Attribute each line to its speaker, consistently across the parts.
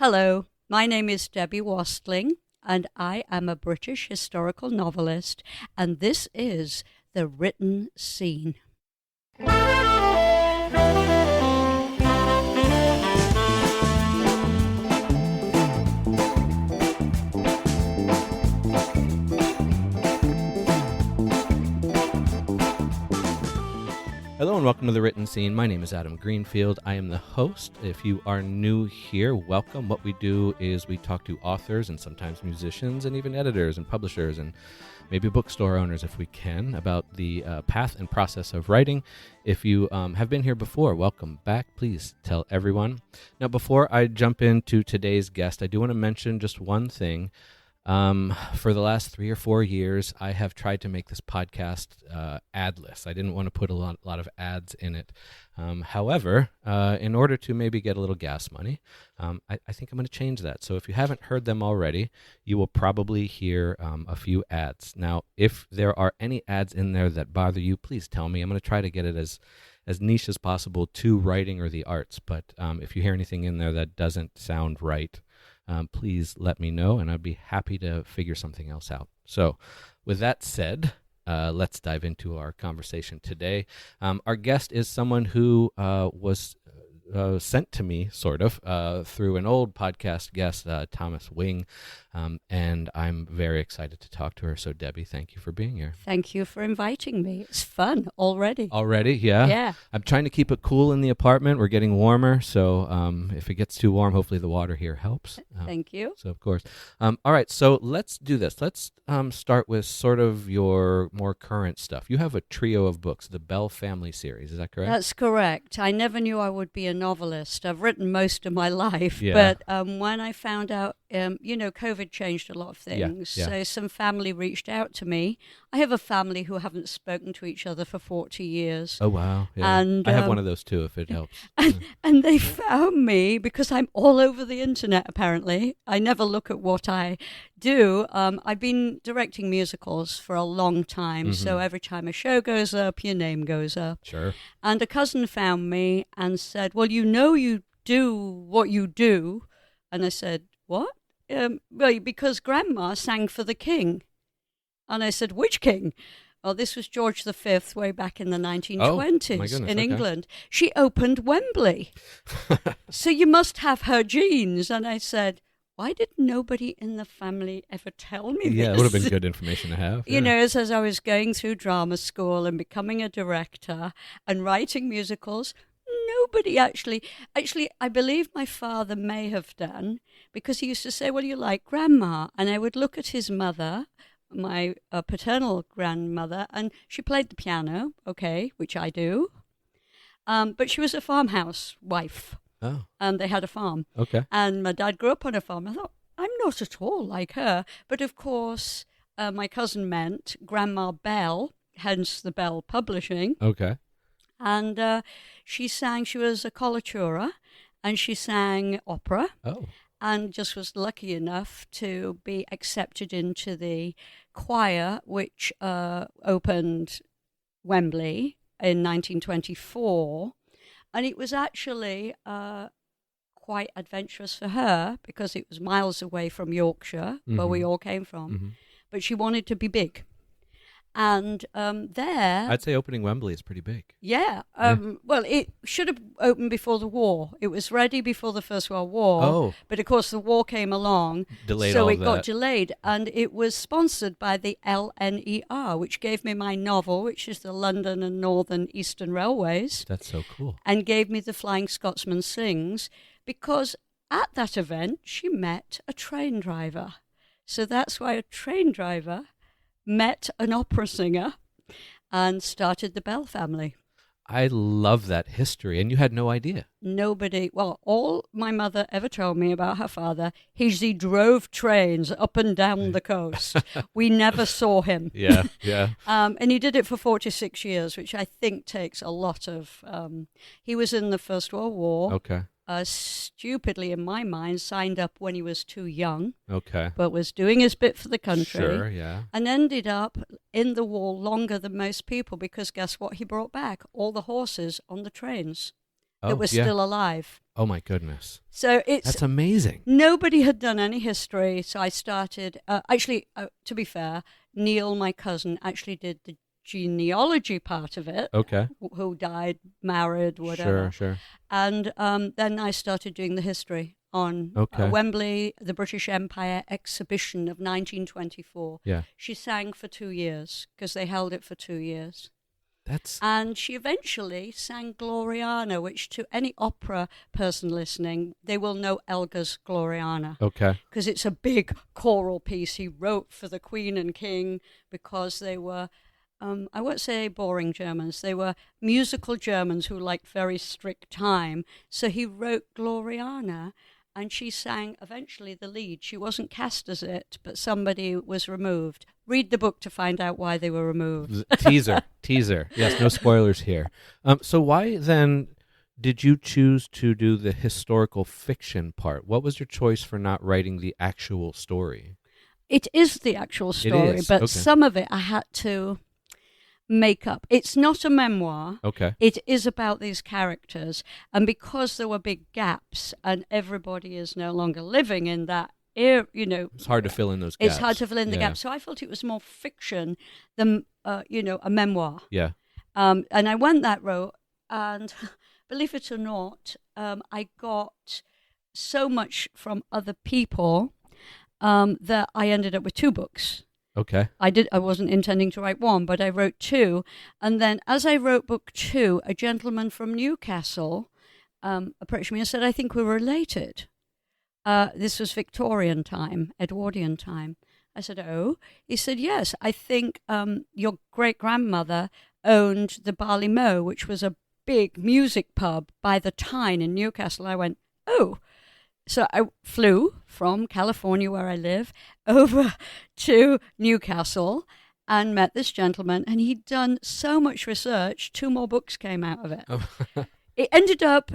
Speaker 1: Hello, my name is Debbie Wastling, and I am a British historical novelist, and this is The Written Scene.
Speaker 2: Hello and welcome to The Written Scene. My name is Adam Greenfield. I am the host. If you are new here, welcome. What we do is we talk to authors and sometimes musicians and even editors and publishers and maybe bookstore owners if we can about the path and process of writing. If you have been here before, welcome back. Please tell everyone. Now, before I jump into today's guest, I do want to mention just one thing. For the last 3 or 4 years, I have tried to make this podcast adless. I didn't want to put a lot of ads in it. However, in order to maybe get a little gas money, I think I'm going to change that. So if you haven't heard them already, you will probably hear a few ads. Now, if there are any ads in there that bother you, please tell me. I'm going to try to get it as niche as possible to writing or the arts. But if you hear anything in there that doesn't sound right, please let me know, and I'd be happy to figure something else out. So with that said, let's dive into our conversation today. Our guest is someone who was sent to me, sort of, through an old podcast guest, Thomas Wing, and I'm very excited to talk to her. So, Debbie, thank you for being here.
Speaker 1: Thank you for inviting me. It's fun already.
Speaker 2: Already? Yeah?
Speaker 1: Yeah.
Speaker 2: I'm trying to keep it cool in the apartment. We're getting warmer, so if it gets too warm, hopefully the water here helps.
Speaker 1: Thank you.
Speaker 2: So, of course. All right, so let's do this. Let's start with sort of your more current stuff. You have a trio of books, the Bell Family series. Is that correct?
Speaker 1: That's correct. I never knew I would be a novelist. I've written most of my life,
Speaker 2: Yeah.
Speaker 1: but when I found out, COVID changed a lot of things.
Speaker 2: Yeah.
Speaker 1: So some family reached out to me. I have a family who haven't spoken to each other for 40 years.
Speaker 2: Oh, wow. Yeah.
Speaker 1: And
Speaker 2: I have one of those, too, if it helps.
Speaker 1: And they found me because I'm all over the internet, apparently. I never look at what I do. I've been directing musicals for a long time, so every time a show goes up, your name goes up.
Speaker 2: Sure.
Speaker 1: And a cousin found me and said, well, you do what you do. And I said, what? Well, because Grandma sang for the king. And I said, which king? Well, this was George V way back in the 1920s in England. She opened Wembley. So you must have her genes. And I said, why did nobody in the family ever tell me this?
Speaker 2: Yeah, it would have been good information to have.
Speaker 1: You know, as I was going through drama school and becoming a director and writing musicals, nobody actually, I believe my father may have done, because he used to say, well, you like Grandma. And I would look at his mother, my paternal grandmother, and she played the piano, okay, which I do. But she was a farmhouse wife.
Speaker 2: Oh.
Speaker 1: And they had a farm.
Speaker 2: Okay.
Speaker 1: And my dad grew up on a farm. I thought, I'm not at all like her. But of course, my cousin meant Grandma Bell, hence the Bell Publishing.
Speaker 2: Okay.
Speaker 1: And she was a coloratura, and she sang opera.
Speaker 2: Oh.
Speaker 1: And just was lucky enough to be accepted into the choir, which opened Wembley in 1924. And it was actually quite adventurous for her because it was miles away from Yorkshire, where we all came from. Mm-hmm. But she wanted to be big. And there...
Speaker 2: I'd say opening Wembley is pretty big.
Speaker 1: Yeah. Well, it should have opened before the war. It was ready before the First World War.
Speaker 2: Oh.
Speaker 1: But, of course, the war came along.
Speaker 2: Delayed
Speaker 1: so
Speaker 2: all
Speaker 1: it
Speaker 2: that.
Speaker 1: got delayed. And it was sponsored by the LNER, which gave me my novel, which is the London and Northern Eastern Railways.
Speaker 2: That's so cool.
Speaker 1: And gave me The Flying Scotsman Sings, because at that event, she met a train driver. So that's why a train driver met an opera singer and started the Bell family.
Speaker 2: I love that history, and you had no idea.
Speaker 1: Nobody, well, all my mother ever told me about her father, he drove trains up and down the coast. We never saw him.
Speaker 2: Yeah.
Speaker 1: And he did it for 46 years, which I think takes a lot of... he was in the First World War.
Speaker 2: Okay.
Speaker 1: Stupidly, in my mind, signed up when he was too young.
Speaker 2: Okay.
Speaker 1: But was doing his bit for the country.
Speaker 2: Sure, yeah.
Speaker 1: And ended up in the war longer than most people, because guess what he brought back? All the horses on the trains. that was
Speaker 2: yeah.
Speaker 1: still alive.
Speaker 2: Oh my goodness.
Speaker 1: So
Speaker 2: That's amazing.
Speaker 1: nobody had done any history. So I started, to be fair, Neil, my cousin, actually did the genealogy part of it,
Speaker 2: Okay.
Speaker 1: who died, married, whatever.
Speaker 2: Sure.
Speaker 1: And then I started doing the history on
Speaker 2: Okay.
Speaker 1: Wembley, the British Empire exhibition of 1924.
Speaker 2: Yeah.
Speaker 1: She sang for 2 years because they held it for 2 years.
Speaker 2: That's
Speaker 1: And she eventually sang Gloriana, which to any opera person listening, they will know Elgar's Gloriana.
Speaker 2: okay.
Speaker 1: Because it's a big choral piece he wrote for the Queen and King because they were, I won't say boring Germans, they were musical Germans who liked very strict time. So he wrote Gloriana and she sang eventually the lead. She wasn't cast as it, but somebody was removed. Read the book to find out why they were removed.
Speaker 2: Teaser. Yes, no spoilers here. So why then did you choose to do the historical fiction part? What was your choice for not writing the actual story?
Speaker 1: It is the actual story,
Speaker 2: is,
Speaker 1: but
Speaker 2: okay.
Speaker 1: some of it I had to make up. It's not a memoir.
Speaker 2: Okay.
Speaker 1: It is about these characters. And because there were big gaps and everybody is no longer living in that era,
Speaker 2: It's hard to fill in those gaps.
Speaker 1: It's hard to fill in the gaps. So I felt it was more fiction than, a memoir.
Speaker 2: Yeah.
Speaker 1: And I went that route. And believe it or not, I got so much from other people that I ended up with 2 books.
Speaker 2: Okay.
Speaker 1: I wasn't intending to write 1, but I wrote 2. And then as I wrote book 2, a gentleman from Newcastle approached me and said, I think we're related. This was Victorian time, Edwardian time. I said, oh? He said, yes, I think your great-grandmother owned the Barley Mow, which was a big music pub by the Tyne in Newcastle. I went, oh. So I flew from California, where I live, over to Newcastle and met this gentleman. And he'd done so much research, 2 more books came out of it. It ended up,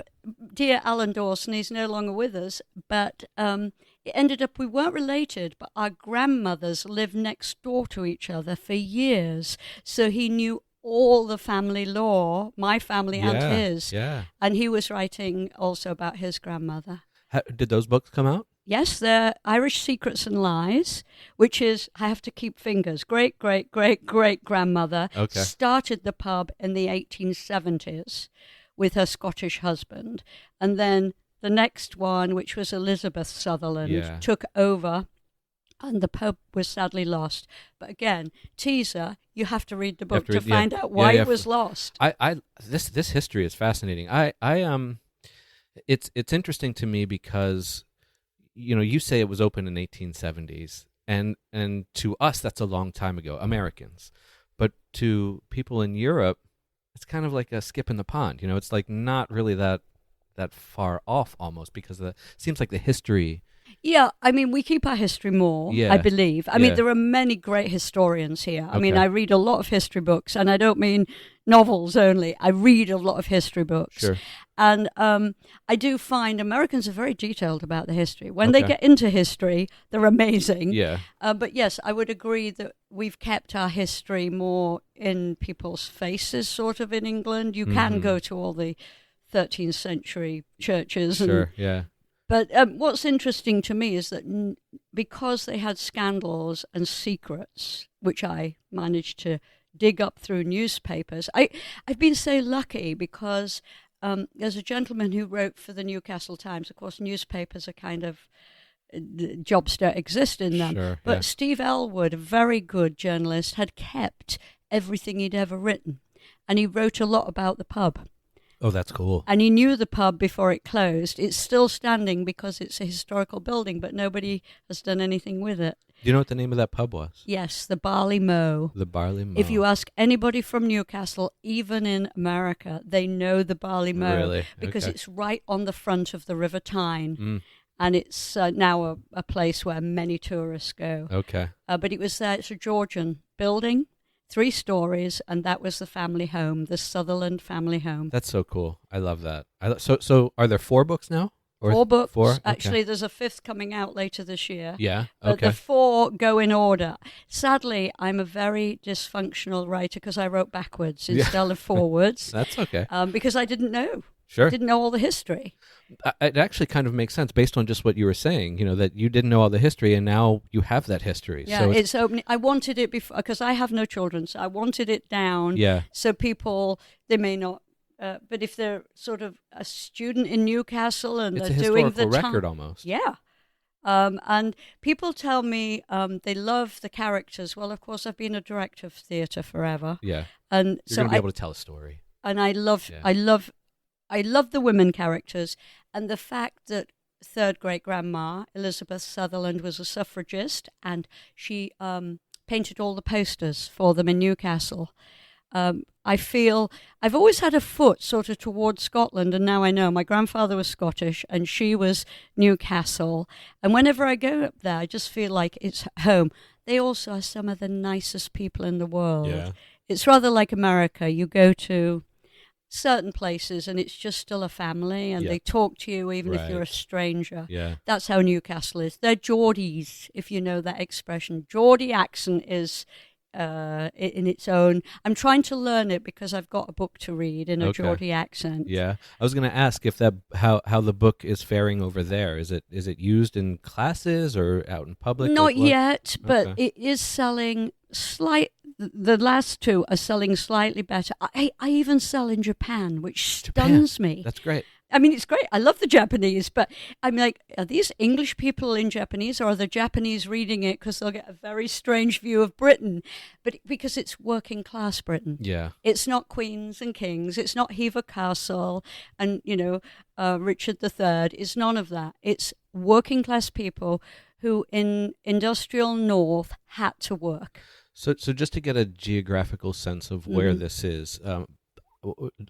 Speaker 1: dear Alan Dawson, he's no longer with us, but it ended up we weren't related, but our grandmothers lived next door to each other for years. So he knew all the family lore, my family and his.
Speaker 2: Yeah.
Speaker 1: And he was writing also about his grandmother.
Speaker 2: Did those books come out?
Speaker 1: Yes, they're Irish Secrets and Lies, which is, I have to keep fingers, great-great-great-great-grandmother started the pub in the 1870s with her Scottish husband. And then the next one, which was Elizabeth Sutherland, took over and the pub was sadly lost. But again, teaser, you have to read the book to find out why it was lost.
Speaker 2: This history is fascinating. It's interesting to me because, you say it was open in 1870s, and to us that's a long time ago, Americans, but to people in Europe, it's kind of like a skip in the pond. It's like not really that far off almost because seems like the history.
Speaker 1: Yeah, I mean, we keep our history more, I believe. I mean, there are many great historians here. I mean, I read a lot of history books, and I don't mean novels only. I read a lot of history books.
Speaker 2: Sure.
Speaker 1: And I do find Americans are very detailed about the history. When they get into history, they're amazing.
Speaker 2: Yeah.
Speaker 1: But yes, I would agree that we've kept our history more in people's faces, sort of, in England. You can go to all the 13th century churches.
Speaker 2: Sure, yeah.
Speaker 1: But what's interesting to me is that because they had scandals and secrets, which I managed to dig up through newspapers, I've been so lucky because there's a gentleman who wrote for the Newcastle Times. Of course, newspapers are kind of, jobs don't exist in them.
Speaker 2: Sure,
Speaker 1: but Steve Elwood, a very good journalist, had kept everything he'd ever written. And he wrote a lot about the pub.
Speaker 2: Oh, that's cool.
Speaker 1: And he knew the pub before it closed. It's still standing because it's a historical building, but nobody has done anything with it.
Speaker 2: Do you know what the name of that pub was?
Speaker 1: Yes, the Barley Mow.
Speaker 2: The Barley Mow.
Speaker 1: If you ask anybody from Newcastle, even in America, they know the Barley Mow.
Speaker 2: Really?
Speaker 1: Because it's right on the front of the River Tyne. And it's now a place where many tourists go.
Speaker 2: Okay.
Speaker 1: But it was there. It's a Georgian building. 3 stories, and that was the family home, the Sutherland family home.
Speaker 2: That's so cool. I love that. So are there 4 books now? Or
Speaker 1: 4 books.
Speaker 2: 4? Okay.
Speaker 1: Actually, there's a 5th coming out later this year.
Speaker 2: Yeah,
Speaker 1: But the 4 go in order. Sadly, I'm a very dysfunctional writer because I wrote backwards instead of forwards.
Speaker 2: That's okay.
Speaker 1: Because I didn't know.
Speaker 2: Sure.
Speaker 1: Didn't know all the history.
Speaker 2: It actually kind of makes sense based on just what you were saying, that you didn't know all the history and now you have that history.
Speaker 1: Yeah,
Speaker 2: So
Speaker 1: it's opening. I wanted it before, because I have no children, so I wanted it down.
Speaker 2: yeah,
Speaker 1: So people, they may not, but if they're sort of a student in Newcastle and
Speaker 2: it's a
Speaker 1: they're doing the
Speaker 2: historical record almost.
Speaker 1: yeah. And people tell me they love the characters. Well, of course, I've been a director of theatre forever,
Speaker 2: Yeah.
Speaker 1: and
Speaker 2: You're
Speaker 1: so
Speaker 2: going to be able to tell a story.
Speaker 1: and I love,
Speaker 2: Yeah.
Speaker 1: I love the women characters, and the fact that third great grandma Elizabeth Sutherland was a suffragist, and she painted all the posters for them in Newcastle. I feel I've always had a foot sort of towards Scotland, and now I know my grandfather was Scottish and she was Newcastle. And whenever I go up there, I just feel like it's home. They also are some of the nicest people in the world.
Speaker 2: Yeah.
Speaker 1: It's rather like America. You go to certain places and it's just still a family, and
Speaker 2: Yeah.
Speaker 1: they talk to you even if you're a
Speaker 2: Right.
Speaker 1: stranger.
Speaker 2: Yeah.
Speaker 1: That's how Newcastle is. They're Geordies, if you know that expression. Geordie accent is in its own. I'm trying to learn it because I've got a book to read in a
Speaker 2: Okay.
Speaker 1: Geordie accent.
Speaker 2: Yeah. I was going to ask if that how the book is faring over there. Is it used in classes or out in public?
Speaker 1: Not
Speaker 2: Like what?
Speaker 1: yet, but
Speaker 2: Okay.
Speaker 1: it is selling the last two are selling slightly better. I even sell in Japan, which
Speaker 2: Japan.
Speaker 1: stuns me.
Speaker 2: That's great.
Speaker 1: I mean, it's great. I love the Japanese, but I'm like, are these English people in Japanese, or are the Japanese reading it because they'll get a very strange view of Britain? But because it's working class Britain.
Speaker 2: Yeah.
Speaker 1: It's not queens and kings. It's not Hever Castle and, Richard III. It's none of that. It's working class people who in industrial North had to work.
Speaker 2: So just to get a geographical sense of where
Speaker 1: Mhm.
Speaker 2: this is,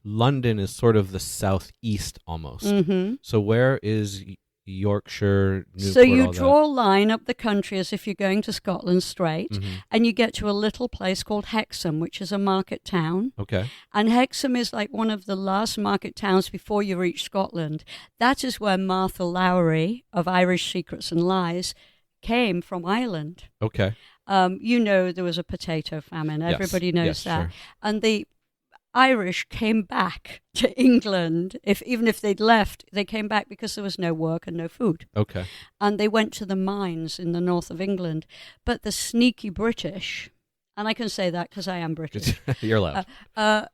Speaker 2: London is sort of the southeast almost.
Speaker 1: Mm-hmm.
Speaker 2: So where is Yorkshire, Newport,
Speaker 1: So you
Speaker 2: all
Speaker 1: draw a line up the country as if you're going to Scotland straight,
Speaker 2: that? Mhm.
Speaker 1: and you get to a little place called Hexham, which is a market town.
Speaker 2: Okay.
Speaker 1: And Hexham is like one of the last market towns before you reach Scotland. That is where Martha Lowry of Irish Secrets and Lies came from Ireland.
Speaker 2: Okay.
Speaker 1: There was a potato famine.
Speaker 2: Yes.
Speaker 1: Everybody knows
Speaker 2: Yes,
Speaker 1: that.
Speaker 2: sure.
Speaker 1: And the Irish came back to England. Even if they'd left, they came back because there was no work and no food.
Speaker 2: Okay.
Speaker 1: And they went to the mines in the north of England. But the sneaky British, and I can say that because I am British,
Speaker 2: You're allowed.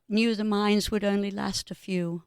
Speaker 1: knew the mines would only last a few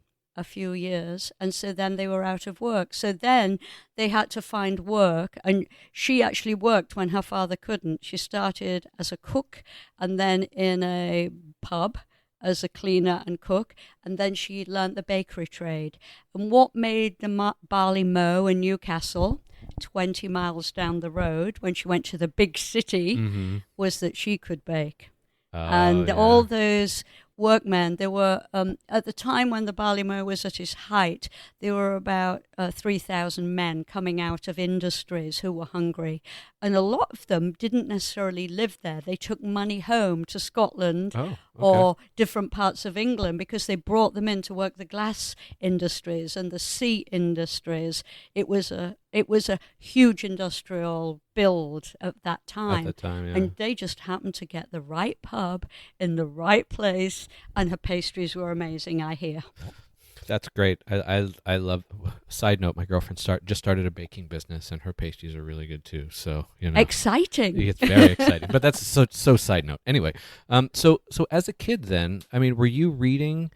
Speaker 1: years, and so then they were out of work. So then they had to find work, and she actually worked when her father couldn't. She started as a cook, and then in a pub as a cleaner and cook, and then she learnt the bakery trade. And what made the barley mow in Newcastle 20 miles down the road when she went to the big city
Speaker 2: Mhm.
Speaker 1: was that she could bake.
Speaker 2: Oh,
Speaker 1: And
Speaker 2: yeah.
Speaker 1: all those workmen, there were, at the time when the barley mow was at its height, there were about 3,000 men coming out of industries who were hungry. And a lot of them didn't necessarily live there. They took money home to Scotland
Speaker 2: Oh, okay.
Speaker 1: or different parts of England because they brought them in to work the glass industries and the sea industries. It was a huge industrial build at that time.
Speaker 2: At the time, yeah.
Speaker 1: And they just happened to get the right pub in the right place, and her pastries were amazing, I hear.
Speaker 2: That's great. I love. Side note: my girlfriend just started a baking business, and her pastries are really good too. So
Speaker 1: Exciting.
Speaker 2: it's very exciting. But that's so side note. Anyway, so as a kid, then, I mean, were you reading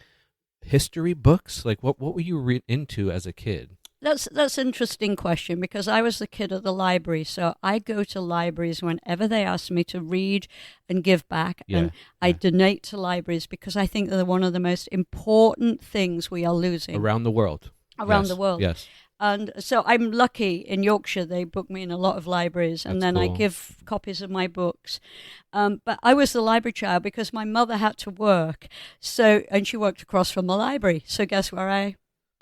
Speaker 2: history books? Like, what were you into as a kid?
Speaker 1: That's an interesting question, because I was the kid at the library, so I go to libraries whenever they ask me to read and give back,
Speaker 2: Yeah,
Speaker 1: and I
Speaker 2: yeah.
Speaker 1: donate to libraries because I think they're one of the most important things we are losing
Speaker 2: Around the world.
Speaker 1: around
Speaker 2: Yes,
Speaker 1: the world.
Speaker 2: Yes.
Speaker 1: And so I'm lucky in Yorkshire, they book me in a lot of libraries, and
Speaker 2: That's
Speaker 1: then I
Speaker 2: cool.
Speaker 1: give copies of my books. But I was the library child because my mother had to work, and she worked across from the library. So guess where I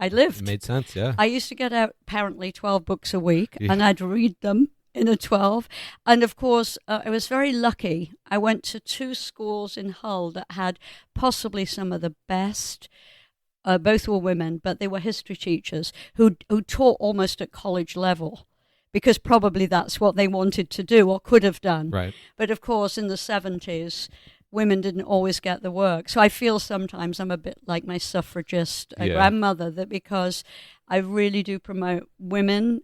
Speaker 1: lived?
Speaker 2: It made sense, yeah.
Speaker 1: I used to get out apparently 12 books a week,
Speaker 2: Yeah.
Speaker 1: and I'd read them in a 12. And of course, I was very lucky. I went to 2 schools in Hull that had possibly some of the best. Both were women, but they were history teachers who taught almost at college level, because probably that's what they wanted to do or could have done.
Speaker 2: Right.
Speaker 1: But of course, in the 70s, women didn't always get the work. So I feel sometimes I'm a bit like my suffragist
Speaker 2: Yeah.
Speaker 1: grandmother, that because I really do promote women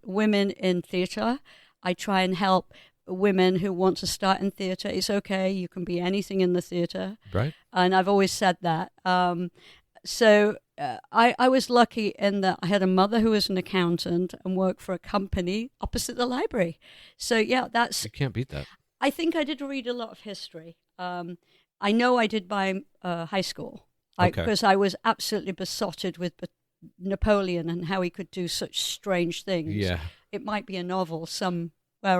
Speaker 1: in theatre. I try and help women who want to start in theatre. It's okay, you can be anything in the theatre.
Speaker 2: Right.
Speaker 1: And I've always said that. So I was lucky in that I had a mother who was an accountant and worked for a company opposite the library. So yeah,
Speaker 2: You can't beat that.
Speaker 1: I think I did read a lot of history. I know I did by high school,
Speaker 2: Okay.
Speaker 1: because I was absolutely besotted with Napoleon and how he could do such strange things.
Speaker 2: Yeah.
Speaker 1: It might be a novel somewhere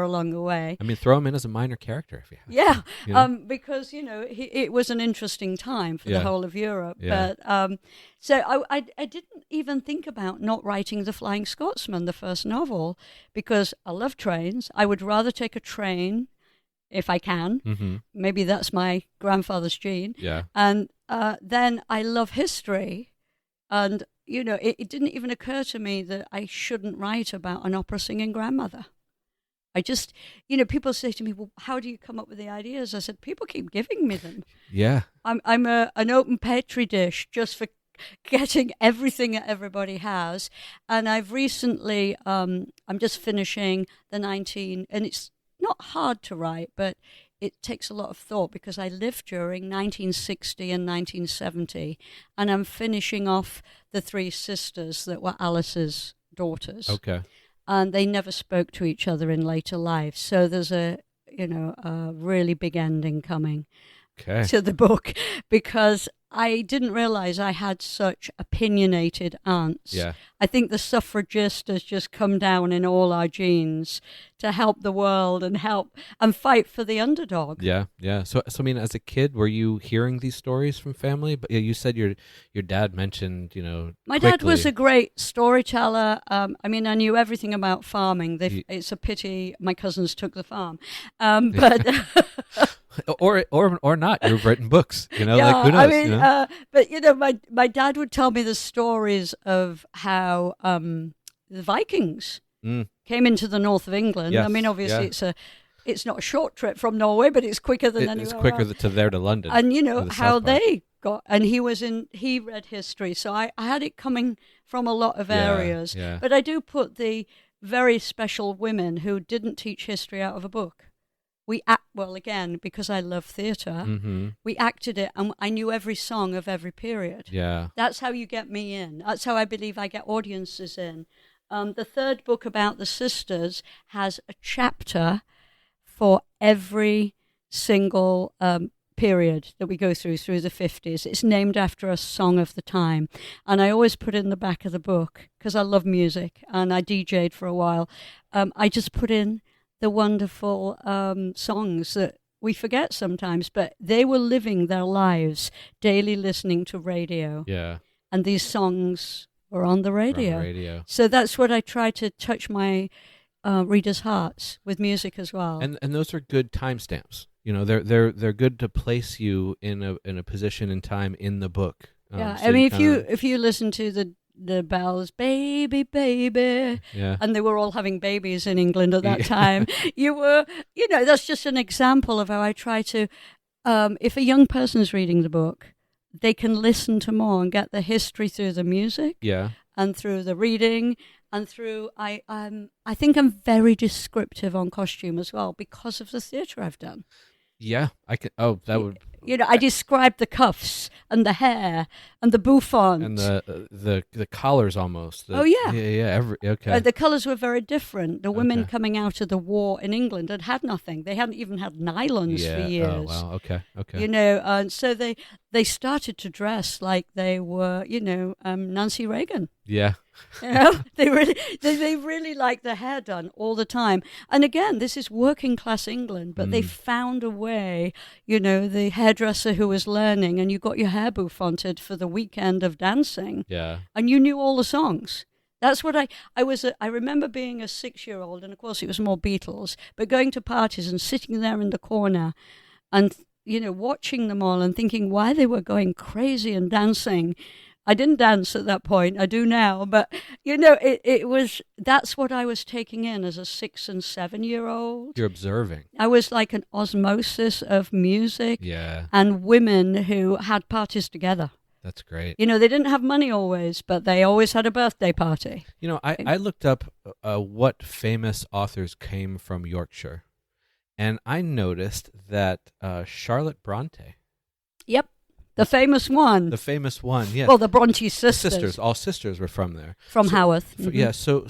Speaker 1: along the way.
Speaker 2: I mean, throw him in as a minor character if you have.
Speaker 1: Yeah,
Speaker 2: You know?
Speaker 1: because it was an interesting time for
Speaker 2: Yeah.
Speaker 1: the whole of Europe.
Speaker 2: Yeah.
Speaker 1: But so I didn't even think about not writing The Flying Scotsman, the first novel, because I love trains. I would rather take a train if I can.
Speaker 2: Mm-hmm.
Speaker 1: Maybe that's my grandfather's gene.
Speaker 2: Yeah.
Speaker 1: And then I love history, and it didn't even occur to me that I shouldn't write about an opera singing grandmother. I just, people say to me, well, how do you come up with the ideas? I said, people keep giving me them.
Speaker 2: Yeah.
Speaker 1: I'm an open petri dish just for getting everything that everybody has. And I've recently, I'm just finishing and it's not hard to write, but it takes a lot of thought because I lived during 1960 and 1970, and I'm finishing off the three sisters that were Alice's daughters.
Speaker 2: Okay.
Speaker 1: And they never spoke to each other in later life. So there's a really big ending coming
Speaker 2: Okay.
Speaker 1: to the book, because I didn't realize I had such opinionated aunts.
Speaker 2: Yeah.
Speaker 1: I think the suffragist has just come down in all our genes to help the world and fight for the underdog.
Speaker 2: Yeah. Yeah. So I mean, as a kid, were you hearing these stories from family? But you said your dad mentioned,
Speaker 1: My dad was
Speaker 2: quickly-
Speaker 1: a great storyteller. I knew everything about farming. It's a pity my cousins took the farm. But
Speaker 2: or not. You've written books,
Speaker 1: yeah,
Speaker 2: like who knows?
Speaker 1: but my dad would tell me the stories of how the Vikings came into the north of England.
Speaker 2: Yes,
Speaker 1: I mean, obviously
Speaker 2: yeah.
Speaker 1: it's not a short trip from Norway, but it's quicker than anywhere
Speaker 2: It's quicker
Speaker 1: else.
Speaker 2: to there to London.
Speaker 1: And
Speaker 2: or the
Speaker 1: how
Speaker 2: South Park.
Speaker 1: they got, and he read history, so I had it coming from a lot of
Speaker 2: Yeah,
Speaker 1: areas.
Speaker 2: yeah.
Speaker 1: But I do put the very special women who didn't teach history out of a book. Again, because I love theatre,
Speaker 2: Mm-hmm.
Speaker 1: we acted it, and I knew every song of every period.
Speaker 2: Yeah.
Speaker 1: That's how you get me in. That's how I believe I get audiences in. The third book about the sisters has a chapter for every single period that we go through the 50s. It's named after a song of the time. And I always put in the back of the book, because I love music and I DJ'd for a while. I just put in the wonderful songs that we forget sometimes, but they were living their lives daily listening to radio.
Speaker 2: Yeah.
Speaker 1: And these songs were on the radio.
Speaker 2: On the radio.
Speaker 1: So that's what I try to touch my readers' hearts with music as well.
Speaker 2: And those are good timestamps. They're good to place you in a position in time in the book.
Speaker 1: Yeah,
Speaker 2: so
Speaker 1: I mean,
Speaker 2: kinda-
Speaker 1: if you listen to the bells, baby, baby,
Speaker 2: Yeah.
Speaker 1: and they were all having babies in England at that time, that's just an example of how I try to, if a young person's reading the book, they can listen to more and get the history through the music
Speaker 2: Yeah.
Speaker 1: and through the reading and through, I think I'm very descriptive on costume as well because of the theatre I've done.
Speaker 2: Yeah. I can. Oh, that would.
Speaker 1: I described the cuffs and the hair and the bouffant.
Speaker 2: And the collars almost.
Speaker 1: Oh, yeah.
Speaker 2: Yeah. Okay.
Speaker 1: The colours were very different. The women
Speaker 2: Okay.
Speaker 1: coming out of the war in England had nothing. They hadn't even had nylons
Speaker 2: yeah.
Speaker 1: for years.
Speaker 2: Oh wow. Okay. Okay.
Speaker 1: And so they started to dress like they were, Nancy Reagan.
Speaker 2: Yeah.
Speaker 1: They really like their hair done all the time. And again, this is working class England, but they found a way. The hairdresser who was learning, and you got your hair bouffanted for the weekend of dancing,
Speaker 2: Yeah.
Speaker 1: and you knew all the songs. That's what I remember being a 6-year-old, and of course it was more Beatles, but going to parties and sitting there in the corner and, watching them all and thinking why they were going crazy and dancing. I didn't dance at that point. I do now, but that's what I was taking in as a 6 and 7 year old.
Speaker 2: You're observing.
Speaker 1: I was like an osmosis of music
Speaker 2: Yeah,
Speaker 1: and women who had parties together.
Speaker 2: that's great.
Speaker 1: They didn't have money always, but they always had a birthday party.
Speaker 2: I looked up what famous authors came from Yorkshire, and I noticed that Charlotte Bronte,
Speaker 1: Yep. The famous one.
Speaker 2: the famous one, yeah,
Speaker 1: Well, the Bronte
Speaker 2: the
Speaker 1: sisters.
Speaker 2: all sisters were from there.
Speaker 1: From
Speaker 2: So-
Speaker 1: Haworth.
Speaker 2: Yeah, so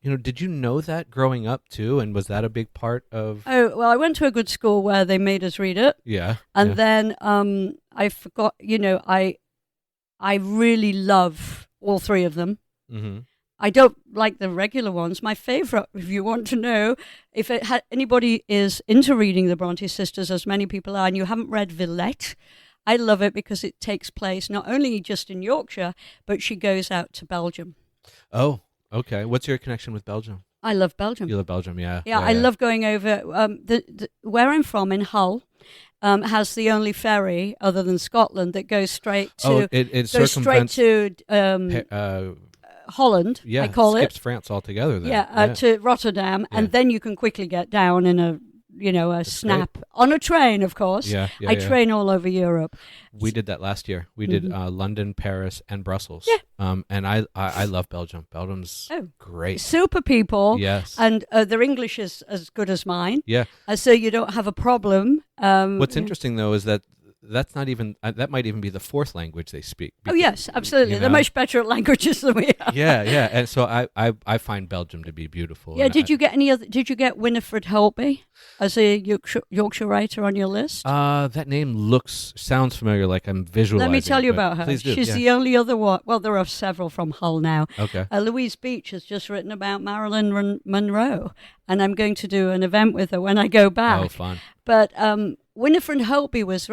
Speaker 2: did you know that growing up too, and was that a big part of?
Speaker 1: Oh, well, I went to a good school where they made us read it.
Speaker 2: Yeah,
Speaker 1: And
Speaker 2: yeah.
Speaker 1: then I forgot, I really love all three of them.
Speaker 2: Mm-hmm.
Speaker 1: I don't like the regular ones. My favorite, if you want to know, if anybody is into reading the Bronte sisters, as many people are, and you haven't read Villette, I love it because it takes place not only just in Yorkshire, but she goes out to Belgium.
Speaker 2: Oh, okay. What's your connection with Belgium?
Speaker 1: I love Belgium.
Speaker 2: You love Belgium, yeah.
Speaker 1: Yeah, I love going over. Where I'm from in Hull has the only ferry other than Scotland that goes straight to
Speaker 2: it
Speaker 1: goes straight
Speaker 2: circumvents.
Speaker 1: to Holland.
Speaker 2: Yeah,
Speaker 1: I call
Speaker 2: skips
Speaker 1: it.
Speaker 2: France altogether. Then.
Speaker 1: Yeah, to Rotterdam,
Speaker 2: Yeah.
Speaker 1: and then you can quickly get down in a snap on a train. Of course,
Speaker 2: yeah.
Speaker 1: I train all over Europe.
Speaker 2: We did that last year. We did London, Paris, and Brussels.
Speaker 1: Yeah.
Speaker 2: And I love Belgium. Belgium's great.
Speaker 1: Super people.
Speaker 2: Yes.
Speaker 1: And their English is as good as mine.
Speaker 2: Yeah.
Speaker 1: So you don't have a problem.
Speaker 2: What's interesting though is that that's not even that might even be the fourth language they speak.
Speaker 1: Oh yes, absolutely. They're much better at languages than we are.
Speaker 2: Yeah. And so I find Belgium to be beautiful.
Speaker 1: Yeah.
Speaker 2: And
Speaker 1: Did you get any other? Did you get Winifred Holby as a Yorkshire writer on your list?
Speaker 2: That name sounds familiar. Like I'm visualizing.
Speaker 1: Let me tell you
Speaker 2: but
Speaker 1: about her.
Speaker 2: Please do.
Speaker 1: She's
Speaker 2: yeah.
Speaker 1: the only other one. Well, there are several from Hull now.
Speaker 2: Okay.
Speaker 1: Louise Beach has just written about Marilyn Monroe, and I'm going to do an event with her when I go back.
Speaker 2: Oh, fun.
Speaker 1: But Winifred Holby was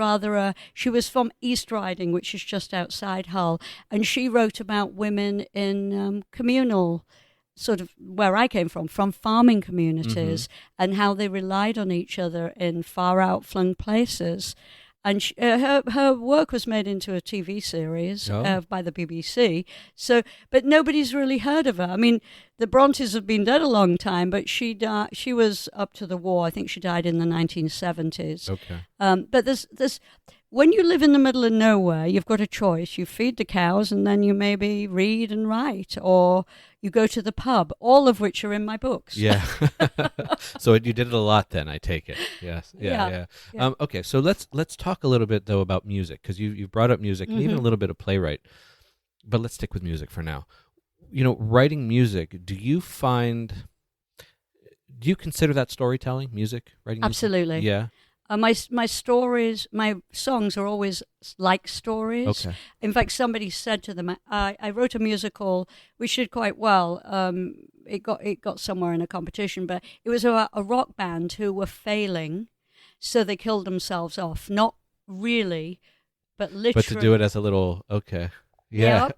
Speaker 1: she was from East Riding, which is just outside Hull, and she wrote about women in communal, sort of where I came from farming communities, and how they relied on each other in far out flung places. And her work was made into a TV series by the BBC. So, but nobody's really heard of her. I mean, the Brontes have been dead a long time, but she was up to the war. I think she died in the 1970s.
Speaker 2: Okay.
Speaker 1: But there's when you live in the middle of nowhere, you've got a choice. You feed the cows, and then you maybe read and write, or you go to the pub. All of which are in my books.
Speaker 2: Yeah. So you did it a lot then, I take it. Yes. Yeah. Okay, so let's talk a little bit though about music, because you brought up music and even a little bit of playwright. But let's stick with music for now. Writing music, do you consider that storytelling, music, writing music?
Speaker 1: Absolutely.
Speaker 2: Yeah.
Speaker 1: My stories, my songs are always like stories.
Speaker 2: Okay.
Speaker 1: In fact, somebody said to them, I wrote a musical which did quite well. It got somewhere in a competition, but it was a rock band who were failing, so they killed themselves off. Not really, but literally.
Speaker 2: But to do it as a little, okay. Yeah.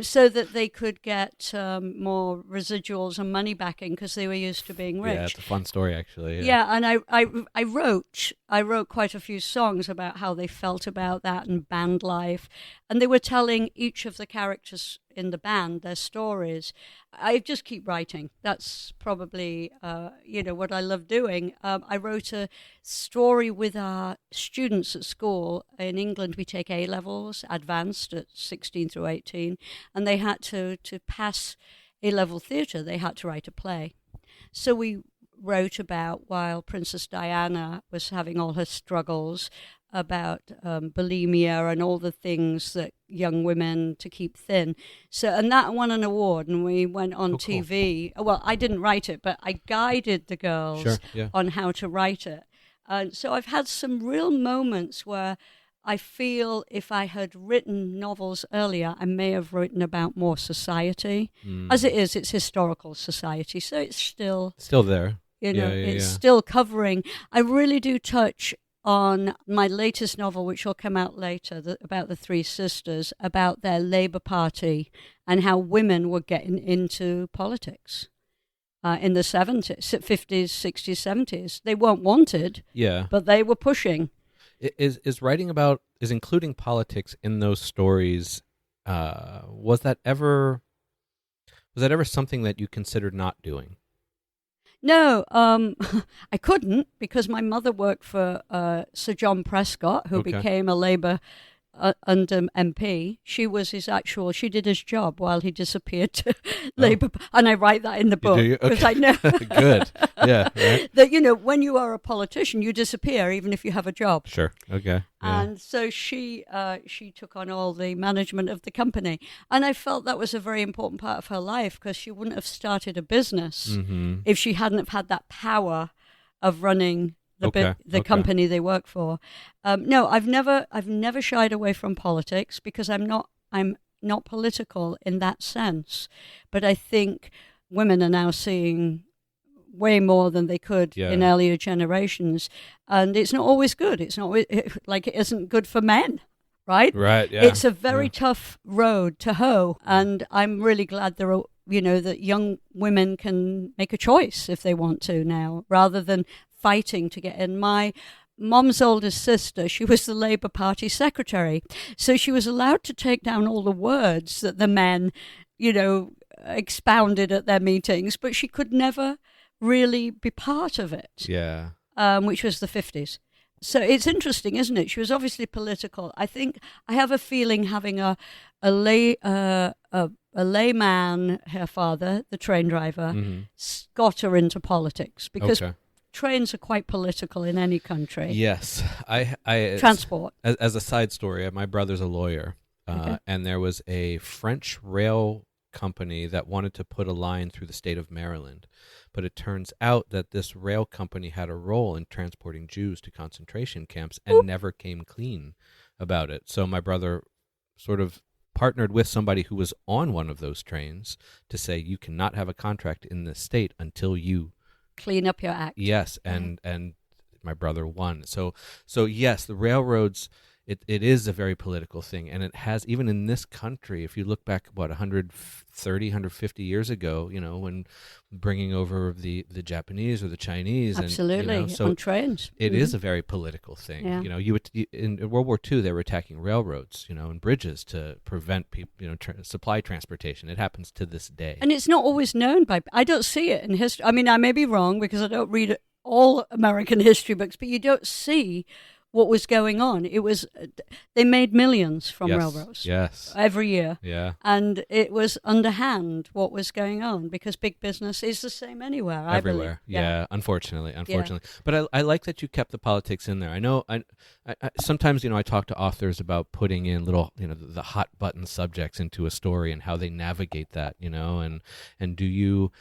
Speaker 1: So that they could get more residuals and money backing because they were used to being rich.
Speaker 2: Yeah, it's a fun story actually.
Speaker 1: Yeah, and I wrote quite a few songs about how they felt about that and band life, and they were telling each of the characters in the band their stories. I just keep writing. That's probably what I love doing. I wrote a story with our students at school. In England, we take A levels, advanced at 16 through 18, and they had to pass A level theatre. They had to write a play. So we wrote about while Princess Diana was having all her struggles about bulimia and all the things that young women to keep thin. So, and that won an award, and we went on TV. Cool. Well, I didn't write it, but I guided the girls on how to write it. So I've had some real moments where I feel if I had written novels earlier, I may have written about more society. As it is, it's historical society, so it's still
Speaker 2: there.
Speaker 1: It's still covering. I really do touch on my latest novel, which will come out later, about the three sisters, about their Labour Party and how women were getting into politics in the 70s, 50s, 60s, 70s. They weren't wanted, but they were pushing.
Speaker 2: Is including politics in those stories Was that ever something that you considered not doing?
Speaker 1: No, I couldn't because my mother worked for Sir John Prescott, who
Speaker 2: Okay.
Speaker 1: became a Labour under MP. She did his job while he disappeared to
Speaker 2: Oh,
Speaker 1: Labour. And I write that in the
Speaker 2: you do
Speaker 1: book
Speaker 2: you?
Speaker 1: because
Speaker 2: Okay.
Speaker 1: I know
Speaker 2: Good. Yeah. Right.
Speaker 1: that, when you are a politician, you disappear even if you have a job.
Speaker 2: Sure. Okay. Yeah.
Speaker 1: And so she took on all the management of the company, and I felt that was a very important part of her life because she wouldn't have started a business
Speaker 2: Mm-hmm.
Speaker 1: if she hadn't have had that power of running
Speaker 2: Okay.
Speaker 1: the
Speaker 2: Okay.
Speaker 1: company they work for. No, I've never shied away from politics because I'm not political in that sense, but I think women are now seeing way more than they could in
Speaker 2: Yeah.
Speaker 1: earlier generations, and it's not always good. It's not like it isn't good for men, right?
Speaker 2: Right. Yeah.
Speaker 1: It's a very
Speaker 2: Yeah.
Speaker 1: tough road to hoe, and I'm really glad there are that young women can make a choice if they want to now, rather than fighting to get in. My mom's oldest sister, she was the Labour Party secretary, so she was allowed to take down all the words that the men, expounded at their meetings, but she could never really be part of it,
Speaker 2: Yeah.
Speaker 1: which was the 50s. So it's interesting, isn't it? She was obviously political. I think I have a feeling having a layman, her father, the train driver,
Speaker 2: Mm-hmm.
Speaker 1: got her into politics because
Speaker 2: Okay.
Speaker 1: trains are quite political in any country.
Speaker 2: Yes.
Speaker 1: Transport.
Speaker 2: As a side story, my brother's a lawyer,
Speaker 1: Okay.
Speaker 2: and there was a French rail company that wanted to put a line through the state of Maryland. But it turns out that this rail company had a role in transporting Jews to concentration camps and
Speaker 1: Oop.
Speaker 2: never came clean about it. So my brother sort of partnered with somebody who was on one of those trains to say, you cannot have a contract in this state until you.
Speaker 1: Clean up your act.
Speaker 2: Yes, and my brother won. So yes, the railroads, it is a very political thing, and it has, even in this country, if you look back, 130, 150 years ago, when bringing over the Japanese or the Chinese.
Speaker 1: Absolutely,
Speaker 2: And, so
Speaker 1: on trains.
Speaker 2: it is a very political thing.
Speaker 1: Yeah.
Speaker 2: In World War II, they were attacking railroads, and bridges to prevent people, supply transportation. It happens to this day.
Speaker 1: And it's not always known by. I don't see it in history. I mean, I may be wrong because I don't read all American history books, but you don't see what was going on. It was they made millions from
Speaker 2: Yes.
Speaker 1: railroads
Speaker 2: Yes.
Speaker 1: every year,
Speaker 2: Yeah.
Speaker 1: and it was underhand what was going on because big business is the same anywhere. I believe.
Speaker 2: Everywhere. Yeah. Unfortunately. But I like that you kept the politics in there. I know. I sometimes I talk to authors about putting in little the hot button subjects into a story and how they navigate that. And do you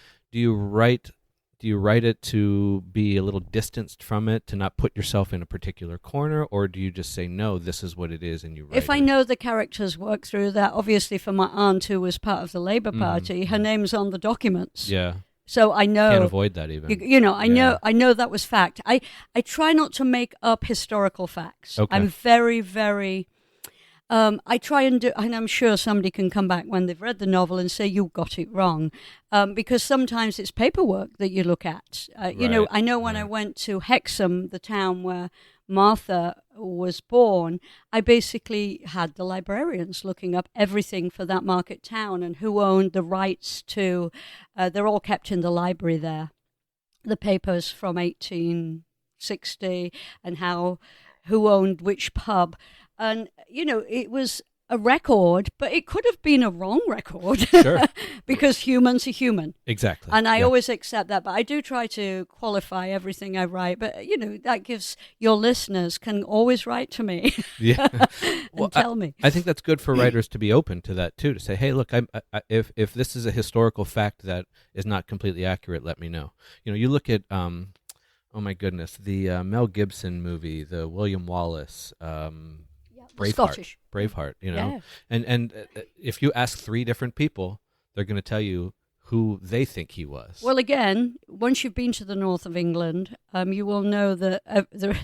Speaker 2: write. Do you write it to be a little distanced from it, to not put yourself in a particular corner, or do you just say, no, this is what it is, and you write
Speaker 1: If I
Speaker 2: it?
Speaker 1: know the characters work through that, obviously for my aunt who was part of the Labour Party, her name's on the documents.
Speaker 2: Yeah.
Speaker 1: So I know.
Speaker 2: Can't avoid that even.
Speaker 1: I know that was fact. I try not to make up historical facts.
Speaker 2: Okay.
Speaker 1: I'm very, very. I try and do, and I'm sure somebody can come back when they've read the novel and say you got it wrong, because sometimes it's paperwork that you look at.
Speaker 2: Right.
Speaker 1: I know when I went to Hexham, the town where Martha was born, I basically had the librarians looking up everything for that market town and who owned the rights to. They're all kept in the library there. The papers from 1860 and who owned which pub. And, it was a record, but it could have been a wrong record.
Speaker 2: Sure.
Speaker 1: Because humans are human.
Speaker 2: Exactly.
Speaker 1: And I
Speaker 2: Yeah.
Speaker 1: always accept that. But I do try to qualify everything I write. But, that gives your listeners can always write to me
Speaker 2: Yeah.
Speaker 1: and tell me.
Speaker 2: I think that's good for writers to be open to that too. To say, hey, look, if this is a historical fact that is not completely accurate, let me know. You look at oh my goodness, the Mel Gibson movie, the William Wallace.
Speaker 1: Scottish.
Speaker 2: Braveheart,
Speaker 1: Yeah.
Speaker 2: and if you ask 3 different people, they're going to tell you who they think he was.
Speaker 1: Well, again, once you've been to the north of England, you will know that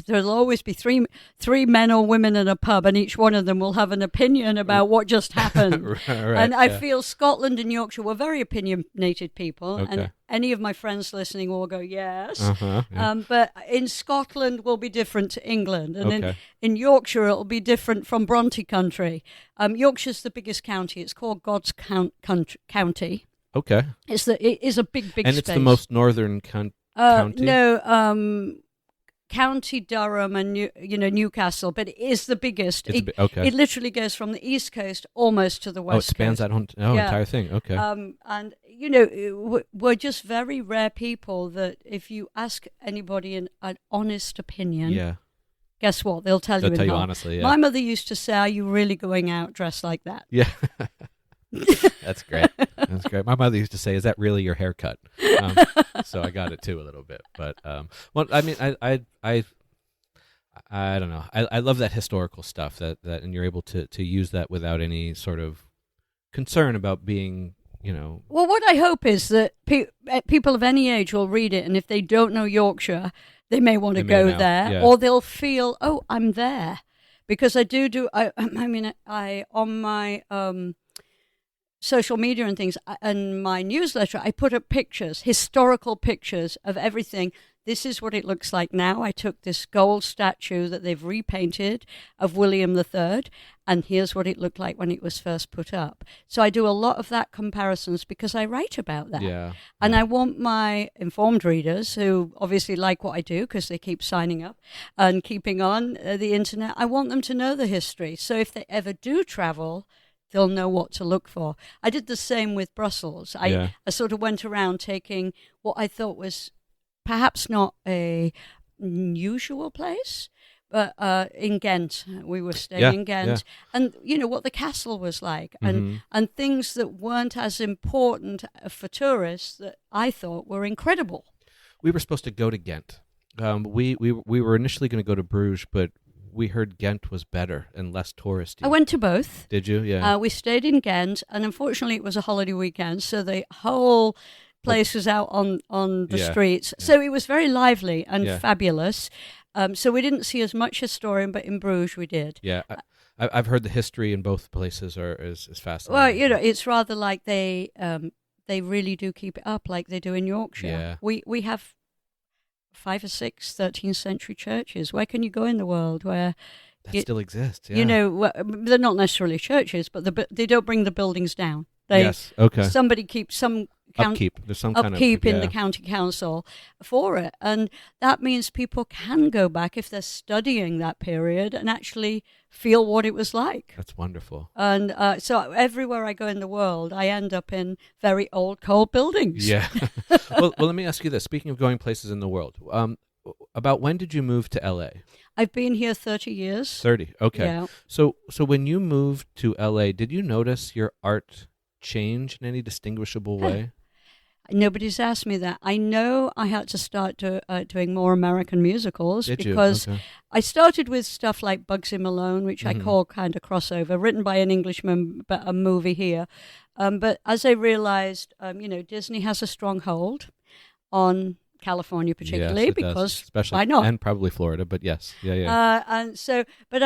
Speaker 1: there'll always be three men or women in a pub, and each one of them will have an opinion about what just happened.
Speaker 2: Right,
Speaker 1: and I feel Scotland and Yorkshire were very opinionated people, and any of my friends listening will go, yes. But in Scotland will be different to England, and in Yorkshire it'll be different from Bronte country. Yorkshire's the biggest county. It's called God's County.
Speaker 2: Okay.
Speaker 1: It is a big
Speaker 2: and
Speaker 1: space.
Speaker 2: It's the most northern county?
Speaker 1: No, County Durham and Newcastle, but it is the biggest. It literally goes from the east coast almost to the west coast.
Speaker 2: It spans that entire thing. Okay.
Speaker 1: And we're just very rare people that if you ask anybody an honest opinion, guess what? They'll tell you
Speaker 2: honestly. Yeah.
Speaker 1: My mother used to say, "Are you really going out dressed like that?"
Speaker 2: Yeah. That's great. That's great. My mother used to say, "Is that really your haircut?" So I got it too a little bit. But well, I mean, I don't know. I love that historical stuff that and you're able to use that without any sort of concern about being, Well,
Speaker 1: what I hope is that people of any age will read it, and if they don't know Yorkshire, they may want to go there, or they'll feel, "Oh, I'm there," because I do. I mean, on my social media and things, and my newsletter, I put up pictures, historical pictures of everything. This is what it looks like now. I took this gold statue that they've repainted of William III, and here's what it looked like when it was first put up. So I do a lot of that comparisons because I write about that.
Speaker 2: Yeah.
Speaker 1: And I want my informed readers, who obviously like what I do because they keep signing up and keeping on the internet, I want them to know the history. So if they ever do travel, they'll know what to look for. I did the same with Brussels. I sort of went around taking what I thought was perhaps not a usual place, but in Ghent. We were staying in Ghent. And, what the castle was like, and things that weren't as important for tourists that I thought were incredible.
Speaker 2: We were supposed to go to Ghent. We were initially going to go to Bruges, but we heard Ghent was better and less touristy.
Speaker 1: I went to both.
Speaker 2: Did you? Yeah.
Speaker 1: We stayed in Ghent, and unfortunately it was a holiday weekend, so the whole place was out on the streets. Yeah. So it was very lively and fabulous. So we didn't see as much historian, but in Bruges we did.
Speaker 2: Yeah. I've heard the history in both places is fascinating.
Speaker 1: Well, it's rather like they really do keep it up like they do in Yorkshire.
Speaker 2: Yeah.
Speaker 1: We have 5 or 6 13th century churches. Where can you go in the world where
Speaker 2: that still exists? Yeah.
Speaker 1: They're not necessarily churches, but they don't bring the buildings down. Somebody keeps some
Speaker 2: upkeep. There's some kind of
Speaker 1: upkeep in the county council for it, and that means people can go back if they're studying that period and actually feel what it was like.
Speaker 2: That's wonderful.
Speaker 1: And so everywhere I go in the world, I end up in very old, cold buildings.
Speaker 2: Yeah. well, let me ask you this. Speaking of going places in the world, about when did you move to LA?
Speaker 1: I've been here 30 years.
Speaker 2: 30. Okay.
Speaker 1: Yeah.
Speaker 2: So when you moved to LA, did you notice your art change in any distinguishable way?
Speaker 1: Nobody's asked me that. I know I had to start doing more American musicals because I started with stuff like Bugsy Malone, which I call kind of crossover, written by an Englishman, but a movie here. But as I realized, Disney has a strong hold on California, particularly because
Speaker 2: especially,
Speaker 1: why not?
Speaker 2: And probably Florida, but yes, yeah.
Speaker 1: And so, but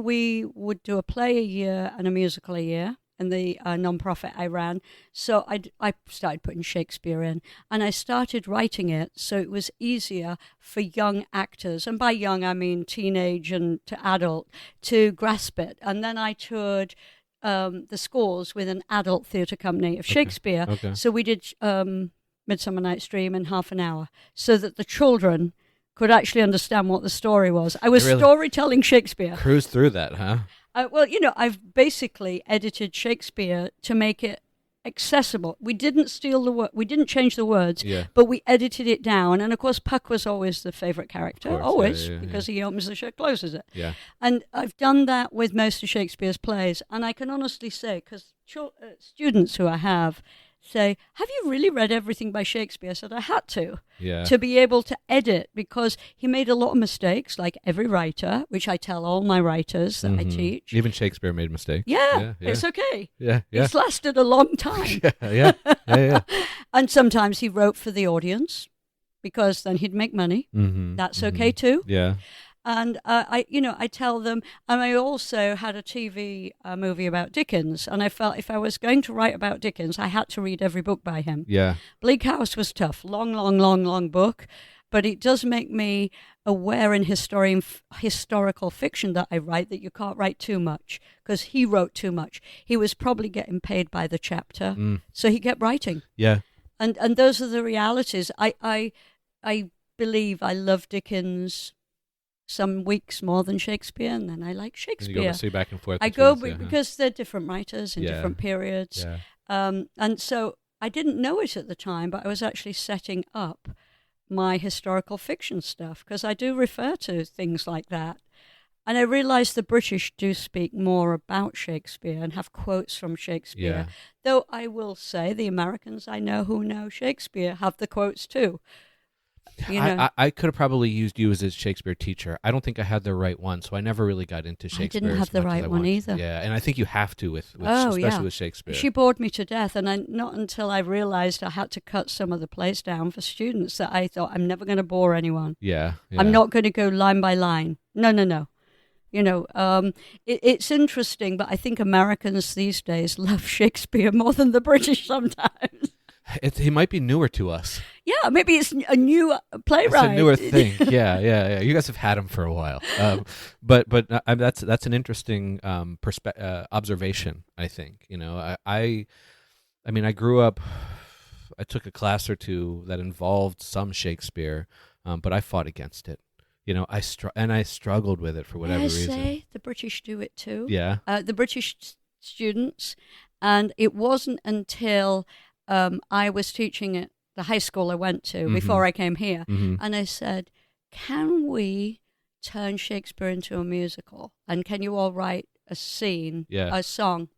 Speaker 1: we would do a play a year and a musical a year. And the non-profit I ran. So I started putting Shakespeare in, and I started writing it so it was easier for young actors, and by young I mean teenage and to adult, to grasp it. And then I toured the schools with an adult theatre company of Shakespeare.
Speaker 2: Okay.
Speaker 1: So we did Midsummer Night's Dream in half an hour so that the children could actually understand what the story was. I was storytelling Shakespeare.
Speaker 2: Cruise through that, huh?
Speaker 1: I've basically edited Shakespeare to make it accessible. We didn't steal the word. We didn't change the words, but we edited it down. And of course, Puck was always the favorite character, because he opens the show, closes it.
Speaker 2: Yeah.
Speaker 1: And I've done that with most of Shakespeare's plays. And I can honestly say, because students who I have, say, "Have you really read everything by Shakespeare?" I said, "I had to
Speaker 2: Yeah.
Speaker 1: be able to edit, because he made a lot of mistakes, like every writer, which I tell all my writers that I teach.
Speaker 2: Even Shakespeare made mistakes.
Speaker 1: Yeah, it's okay.
Speaker 2: Yeah, yeah.
Speaker 1: It's lasted a long time.
Speaker 2: yeah.
Speaker 1: And sometimes he wrote for the audience, because then he'd make money. That's okay too.
Speaker 2: Yeah.
Speaker 1: And I tell them, and I also had a TV movie about Dickens, and I felt if I was going to write about Dickens, I had to read every book by him.
Speaker 2: Yeah.
Speaker 1: Bleak House was tough, long book, but it does make me aware in historical fiction that I write that you can't write too much, because he wrote too much. He was probably getting paid by the chapter, so he kept writing.
Speaker 2: Yeah.
Speaker 1: And those are the realities. I believe I love Dickens some weeks more than Shakespeare, and then I like Shakespeare.
Speaker 2: And you go see back and forth.
Speaker 1: I go because they're different writers in different periods.
Speaker 2: Yeah.
Speaker 1: And so I didn't know it at the time, but I was actually setting up my historical fiction stuff, because I do refer to things like that. And I realized the British do speak more about Shakespeare and have quotes from Shakespeare.
Speaker 2: Yeah.
Speaker 1: Though I will say the Americans I know who know Shakespeare have the quotes too. You know,
Speaker 2: I could have probably used you as a Shakespeare teacher. I don't think I had the right one, so I never really got into Shakespeare.
Speaker 1: I didn't have the right one either.
Speaker 2: Yeah, and I think you have to especially with Shakespeare.
Speaker 1: She bored me to death, and not until I realized I had to cut some of the plays down for students that I thought, I'm never going to bore anyone.
Speaker 2: Yeah.
Speaker 1: I'm not going to go line by line. No. You know, it's interesting, but I think Americans these days love Shakespeare more than the British sometimes.
Speaker 2: He might be newer to us.
Speaker 1: Yeah, maybe it's a new playwright.
Speaker 2: It's a newer thing. Yeah. You guys have had him for a while, but that's an interesting observation. I think, you know, I mean, I grew up. I took a class or two that involved some Shakespeare, but I fought against it. You know, I struggled with it for whatever reason.
Speaker 1: Say the British do it too.
Speaker 2: Yeah,
Speaker 1: the British students, and it wasn't until I was teaching at the high school I went to before I came here, and I said, "Can we turn Shakespeare into a musical? And can you all write a scene, a song?"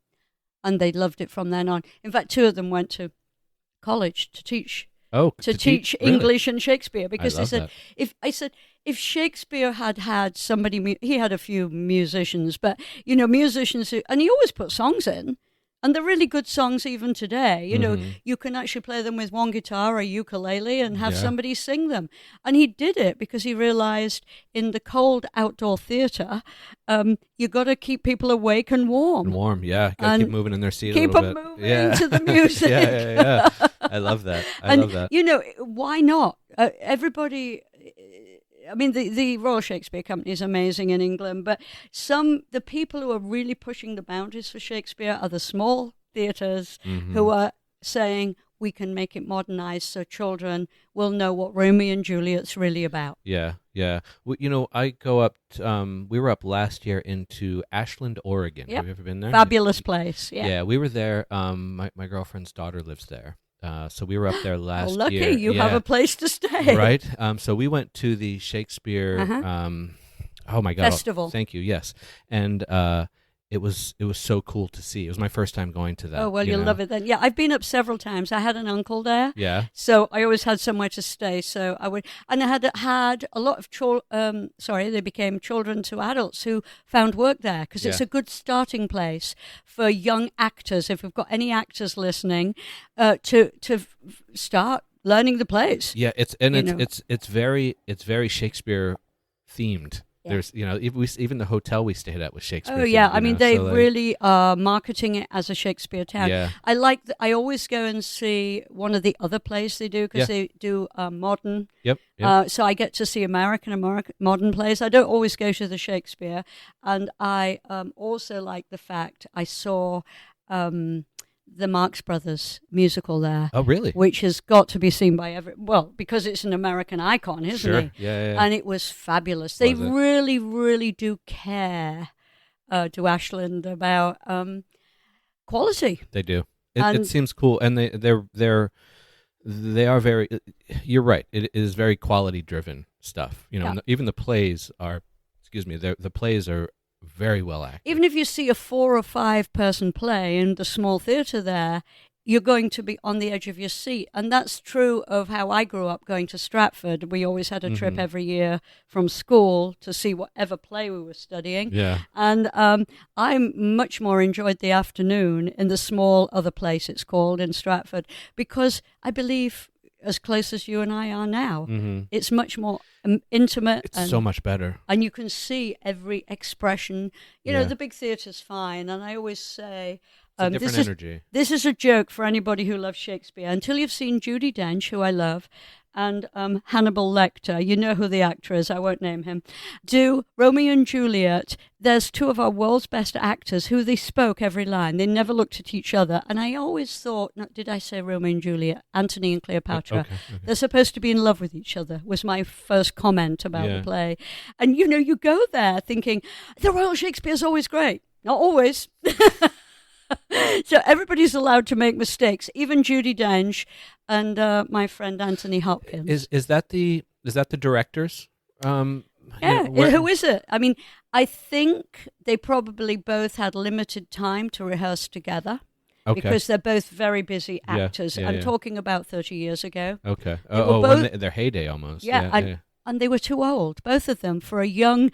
Speaker 1: And they loved it from then on. In fact, two of them went to college to teach. To teach English and Shakespeare, because they said, if Shakespeare had somebody, he had a few musicians, but you know, musicians who, and he always put songs in, and they're really good songs even today. You know, you can actually play them with one guitar or ukulele and have somebody sing them. And he did it because he realized in the cold outdoor theater, you got to keep people awake and warm.
Speaker 2: Yeah. Got to keep moving in their seat a
Speaker 1: little
Speaker 2: bit.
Speaker 1: Keep them moving to the music.
Speaker 2: yeah. I love that. I love that.
Speaker 1: You know, why not? Everybody... I mean, the Royal Shakespeare Company is amazing in England, but the people who are really pushing the boundaries for Shakespeare are the small theatres who are saying we can make it modernized so children will know what Romeo and Juliet's really about.
Speaker 2: Yeah. Well, you know, I go up, we were up last year into Ashland, Oregon.
Speaker 1: Yep.
Speaker 2: Have you ever been there?
Speaker 1: Fabulous place, yeah.
Speaker 2: Yeah, we were there. My girlfriend's daughter lives there. So we were up there last
Speaker 1: lucky
Speaker 2: year.
Speaker 1: You have a place to stay.
Speaker 2: Right. So we went to the Shakespeare, oh my God.
Speaker 1: Festival.
Speaker 2: Thank you. Yes. And it was so cool to see. It was my first time going to that.
Speaker 1: Oh, well, you'll love it then. Yeah, I've been up several times. I had an uncle there.
Speaker 2: Yeah.
Speaker 1: So I always had somewhere to stay. So I would, and I had a lot of they became children to adults who found work there, because it's a good starting place for young actors. If we've got any actors listening, to start learning the plays.
Speaker 2: Yeah, it's very Shakespeare themed. Yeah. There's, you know, even the hotel we stayed at was Shakespeare.
Speaker 1: Oh yeah, I mean they really are marketing it as a Shakespeare town.
Speaker 2: Yeah.
Speaker 1: I always go and see one of the other plays they do, because they do modern.
Speaker 2: Yep.
Speaker 1: So I get to see American modern plays. I don't always go to the Shakespeare, and I also like the fact I saw the Marx Brothers musical there.
Speaker 2: Oh, really?
Speaker 1: Which has got to be seen by because it's an American icon, isn't he?
Speaker 2: Yeah.
Speaker 1: And it was fabulous. They really, really do care, to Ashland, about quality.
Speaker 2: They do. It seems cool, and they are very. You're right. It is very quality driven stuff. You know, even the plays are. Excuse me. The plays are very well acted.
Speaker 1: Even if you see a 4 or 5 person play in the small theatre there, you're going to be on the edge of your seat. And that's true of how I grew up going to Stratford. We always had a trip every year from school to see whatever play we were studying.
Speaker 2: Yeah.
Speaker 1: And I much more enjoyed the afternoon in the small other place it's called in Stratford, because I believe, as close as you and I are now, it's much more intimate.
Speaker 2: It's so much better.
Speaker 1: And you can see every expression. You know, the big theatre's fine. And I always say,
Speaker 2: it's a different energy.
Speaker 1: This is a joke for anybody who loves Shakespeare. Until you've seen Judi Dench, who I love, and Hannibal Lecter, you know who the actor is, I won't name him, do Romeo and Juliet. There's two of our world's best actors who they spoke every line. They never looked at each other. And I always thought, did I say Romeo and Juliet? Antony and Cleopatra.
Speaker 2: Okay.
Speaker 1: They're supposed to be in love with each other, was my first comment about the play. And, you know, you go there thinking, the Royal Shakespeare's always great. Not always. So everybody's allowed to make mistakes, even Judi Dench and my friend Anthony Hopkins.
Speaker 2: Is that the directors?
Speaker 1: Who is it? I mean, I think they probably both had limited time to rehearse together. Okay. Because they're both very busy actors. I'm talking about 30 years ago.
Speaker 2: Okay. When their heyday almost.
Speaker 1: And they were too old, both of them, for a young...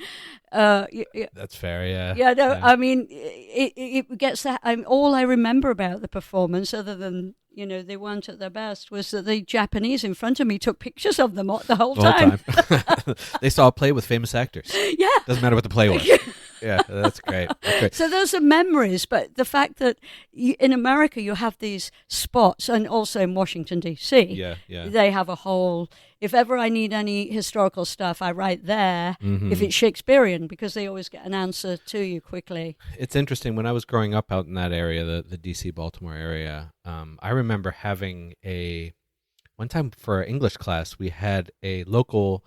Speaker 2: That's fair, yeah.
Speaker 1: Yeah, no, yeah. I mean, it gets that... all I remember about the performance, other than, you know, they weren't at their best, was that the Japanese in front of me took pictures of them the whole time.
Speaker 2: They saw a play with famous actors.
Speaker 1: Yeah.
Speaker 2: Doesn't matter what the play was. Yeah, that's great.
Speaker 1: So those are memories, but the fact that in America you have these spots, and also in Washington, D.C., they have a whole... If ever I need any historical stuff, I write there, if it's Shakespearean, because they always get an answer to you quickly.
Speaker 2: It's interesting. When I was growing up out in that area, the D.C., Baltimore area, I remember having one time for our English class, we had a local...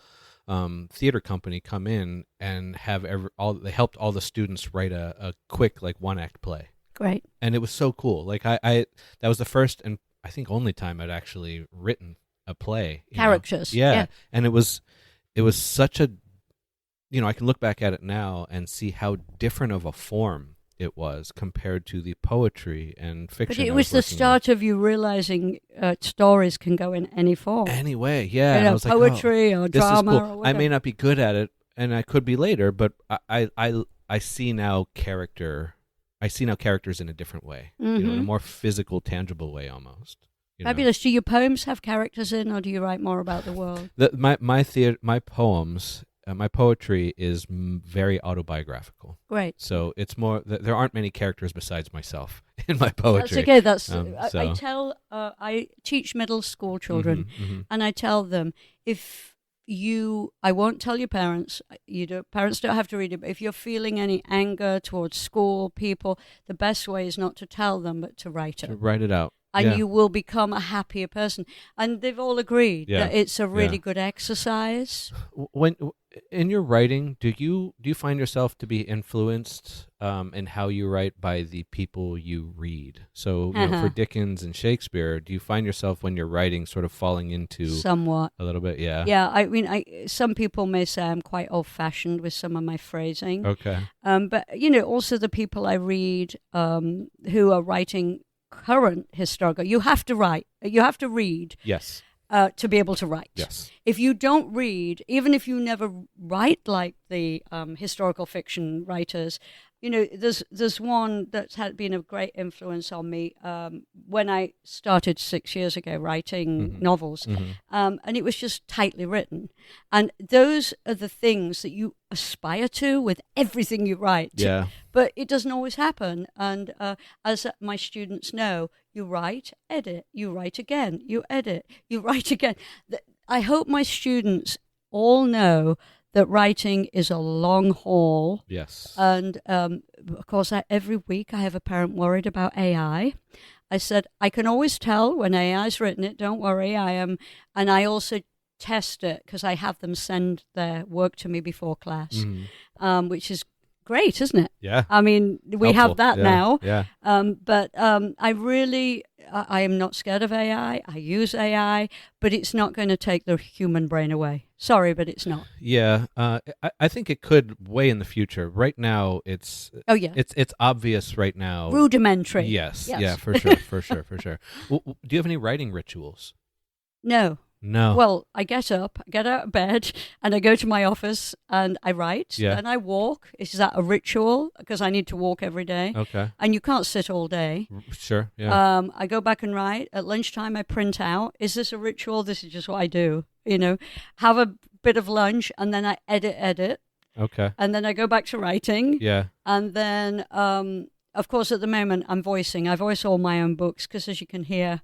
Speaker 2: theater company come in and they helped all the students write a quick, like, one-act play.
Speaker 1: Great.
Speaker 2: And it was so cool. Like, I that was the first and I think only time I'd actually written a play.
Speaker 1: Characters.
Speaker 2: Yeah. And it was such a, you know, I can look back at it now and see how different of a form it was compared to the poetry and fiction.
Speaker 1: But it was the start of you realizing stories can go in any form.
Speaker 2: Any way, yeah.
Speaker 1: You know, poetry or drama or whatever.
Speaker 2: I may not be good at it, and I could be later, but I see now character. I see now characters in a different way, you know, in a more physical, tangible way almost.
Speaker 1: Fabulous. Do your poems have characters in, or do you write more about the world?
Speaker 2: My poems... my poetry is very autobiographical.
Speaker 1: Great.
Speaker 2: So it's more, there aren't many characters besides myself in my poetry.
Speaker 1: That's okay. I teach middle school children, and I tell them, I won't tell your parents, parents don't have to read it, but if you're feeling any anger towards school, people, the best way is not to tell them, but to write it.
Speaker 2: To write it out.
Speaker 1: And you will become a happier person. And they've all agreed that it's a really good exercise.
Speaker 2: When in your writing, do you find yourself to be influenced in how you write by the people you read? So you know, for Dickens and Shakespeare, do you find yourself when you're writing sort of falling into
Speaker 1: somewhat
Speaker 2: a little bit? Yeah.
Speaker 1: Yeah. I mean, some people may say I'm quite old-fashioned with some of my phrasing.
Speaker 2: Okay.
Speaker 1: But you know, also the people I read who are writing current historical, you have to read.
Speaker 2: Yes.
Speaker 1: To be able to write.
Speaker 2: Yes.
Speaker 1: If you don't read, even if you never write like the historical fiction writers, you know, there's one that's been a great influence on me when I started 6 years ago writing novels, and it was just tightly written. And those are the things that you aspire to with everything you write.
Speaker 2: Yeah.
Speaker 1: But it doesn't always happen. And as my students know, you write, edit, you write again, you edit, you write again. I hope my students all know that writing is a long haul.
Speaker 2: Yes.
Speaker 1: And, of course, every week I have a parent worried about AI. I said, I can always tell when AI's written it, don't worry, I am. And I also test it because I have them send their work to me before class, which is great, isn't it?
Speaker 2: Yeah.
Speaker 1: I mean, we
Speaker 2: Helpful.
Speaker 1: have that
Speaker 2: Yeah.
Speaker 1: now.
Speaker 2: Yeah.
Speaker 1: But I am not scared of AI. I use AI, but it's not going to take the human brain away. Sorry, but it's not.
Speaker 2: Yeah. I think it could way in the future. Right now, it's
Speaker 1: Oh, yeah.
Speaker 2: it's obvious right now.
Speaker 1: Rudimentary.
Speaker 2: Yes.
Speaker 1: Yes.
Speaker 2: Yeah. For sure. For sure. For sure. Do you have any writing rituals?
Speaker 1: No.
Speaker 2: No.
Speaker 1: Well, I get up, I get out of bed, and I go to my office and I write.
Speaker 2: Yeah.
Speaker 1: And I walk. Is that a ritual? Because I need to walk every day.
Speaker 2: Okay.
Speaker 1: And you can't sit all day.
Speaker 2: Sure. Yeah.
Speaker 1: I go back and write. At lunchtime, I print out. Is this a ritual? This is just what I do. Have a bit of lunch, and then I edit.
Speaker 2: Okay.
Speaker 1: And then I go back to writing.
Speaker 2: Yeah.
Speaker 1: And then, of course, at the moment, I'm voicing. I voice all my own books because, as you can hear,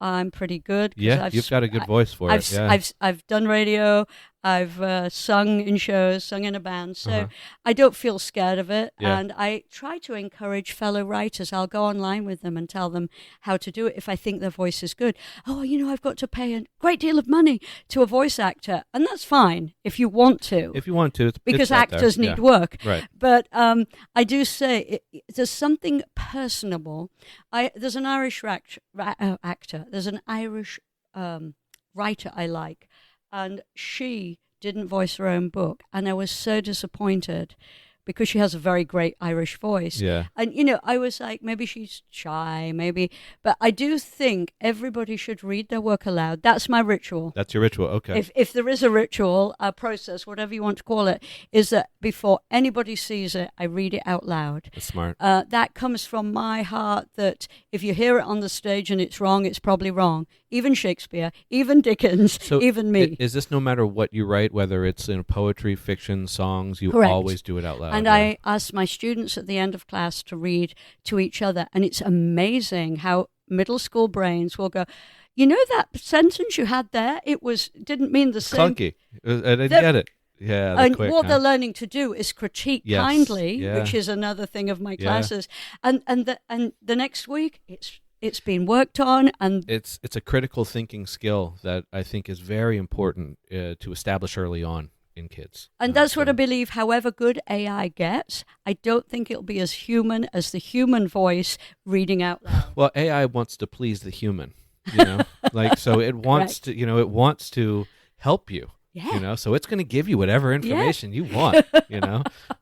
Speaker 1: I'm pretty good.
Speaker 2: Yeah, you've got a good voice for it. Yeah.
Speaker 1: I've done radio. I've sung in shows, sung in a band. So I don't feel scared of it.
Speaker 2: Yeah.
Speaker 1: And I try to encourage fellow writers. I'll go online with them and tell them how to do it if I think their voice is good. Oh, I've got to pay a great deal of money to a voice actor. And that's fine if you want to.
Speaker 2: If you want to.
Speaker 1: Because
Speaker 2: it's out there.
Speaker 1: actors need
Speaker 2: Yeah.
Speaker 1: work.
Speaker 2: Right.
Speaker 1: But I do say there's something personable. There's an Irish actor. There's an Irish writer I like. And she didn't voice her own book. And I was so disappointed because she has a very great Irish voice.
Speaker 2: Yeah.
Speaker 1: And, I was like, maybe she's shy, but I do think everybody should read their work aloud. That's my ritual.
Speaker 2: That's your ritual. Okay.
Speaker 1: If there is a ritual, a process, whatever you want to call it, is that before anybody sees it, I read it out loud.
Speaker 2: That's smart.
Speaker 1: That comes from my heart that if you hear it on the stage and it's wrong, it's probably wrong. Even Shakespeare, even Dickens,
Speaker 2: So
Speaker 1: even me.
Speaker 2: Is this no matter what you write, whether it's in poetry, fiction, songs, you
Speaker 1: Correct.
Speaker 2: always do it out loud?
Speaker 1: And I ask my students at the end of class to read to each other. And it's amazing how middle school brains will go, that sentence you had there, didn't mean the same.
Speaker 2: Clunky. I didn't get it. Yeah,
Speaker 1: and
Speaker 2: quick,
Speaker 1: what they're learning to do is critique
Speaker 2: Yes,
Speaker 1: kindly,
Speaker 2: yeah.
Speaker 1: which is another thing of my
Speaker 2: Yeah.
Speaker 1: classes. And the next week, it's been worked on, and
Speaker 2: It's a critical thinking skill that I think is very important to establish early on in kids.
Speaker 1: that's what I believe. However good AI gets, I don't think it'll be as human as the human voice reading out loud.
Speaker 2: Well, AI wants to please the human, so it wants to, it wants to help you.
Speaker 1: Yeah.
Speaker 2: So it's going to give you whatever information you want,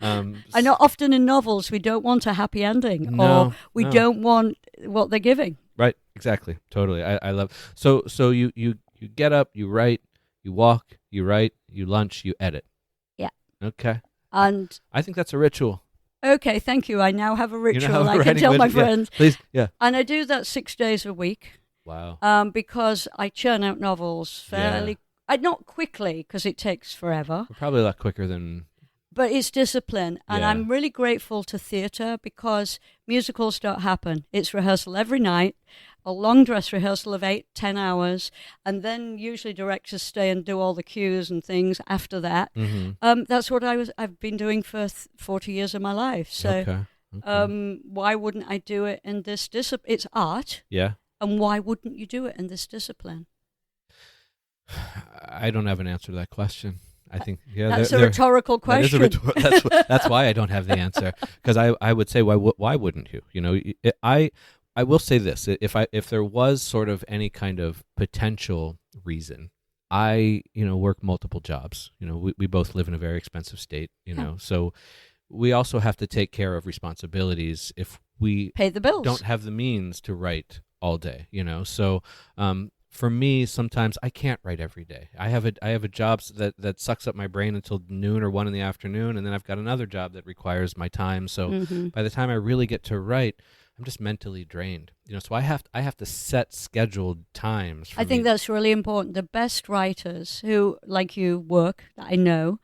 Speaker 1: I know often in novels we don't want a happy ending,
Speaker 2: No,
Speaker 1: or we
Speaker 2: no.
Speaker 1: don't want what they're giving.
Speaker 2: Right, exactly. Totally. I love. So you get up, you write, you walk, you write, you lunch, you edit.
Speaker 1: Yeah.
Speaker 2: Okay.
Speaker 1: And
Speaker 2: I think that's a ritual.
Speaker 1: okay, thank you. I now have a
Speaker 2: You
Speaker 1: ritual.
Speaker 2: know,
Speaker 1: I can
Speaker 2: writing
Speaker 1: tell my
Speaker 2: ritual. Yeah,
Speaker 1: friends.
Speaker 2: please. Yeah.
Speaker 1: And I do that 6 days a week.
Speaker 2: Wow.
Speaker 1: Because I churn out novels fairly, not quickly because it takes forever,
Speaker 2: We're probably a lot quicker than.
Speaker 1: but it's discipline. And
Speaker 2: Yeah.
Speaker 1: I'm really grateful to theatre because musicals don't happen. It's rehearsal every night, a long dress rehearsal of 8-10 hours, and then usually directors stay and do all the cues and things after that.
Speaker 2: Mm-hmm.
Speaker 1: That's what I've been doing for 40 years of my life. So
Speaker 2: Okay.
Speaker 1: why wouldn't I do it in this discipline? It's art.
Speaker 2: Yeah.
Speaker 1: And why wouldn't you do it in this discipline?
Speaker 2: I don't have an answer to that question. I think
Speaker 1: That's a rhetorical question.
Speaker 2: That's why I don't have the answer, because I would say why wouldn't you? I will say this: if there was sort of any kind of potential reason, I work multiple jobs. We both live in a very expensive state. So we also have to take care of responsibilities if we
Speaker 1: Pay the bills.
Speaker 2: don't have the means to write all day. So for me, sometimes I can't write every day. I have a job that sucks up my brain until noon or 1 in the afternoon, and then I've got another job that requires my time. So by the time I really get to write, I'm just mentally drained. So I have to set scheduled times.
Speaker 1: I think that's really important. The best writers who, like you, work, that I know,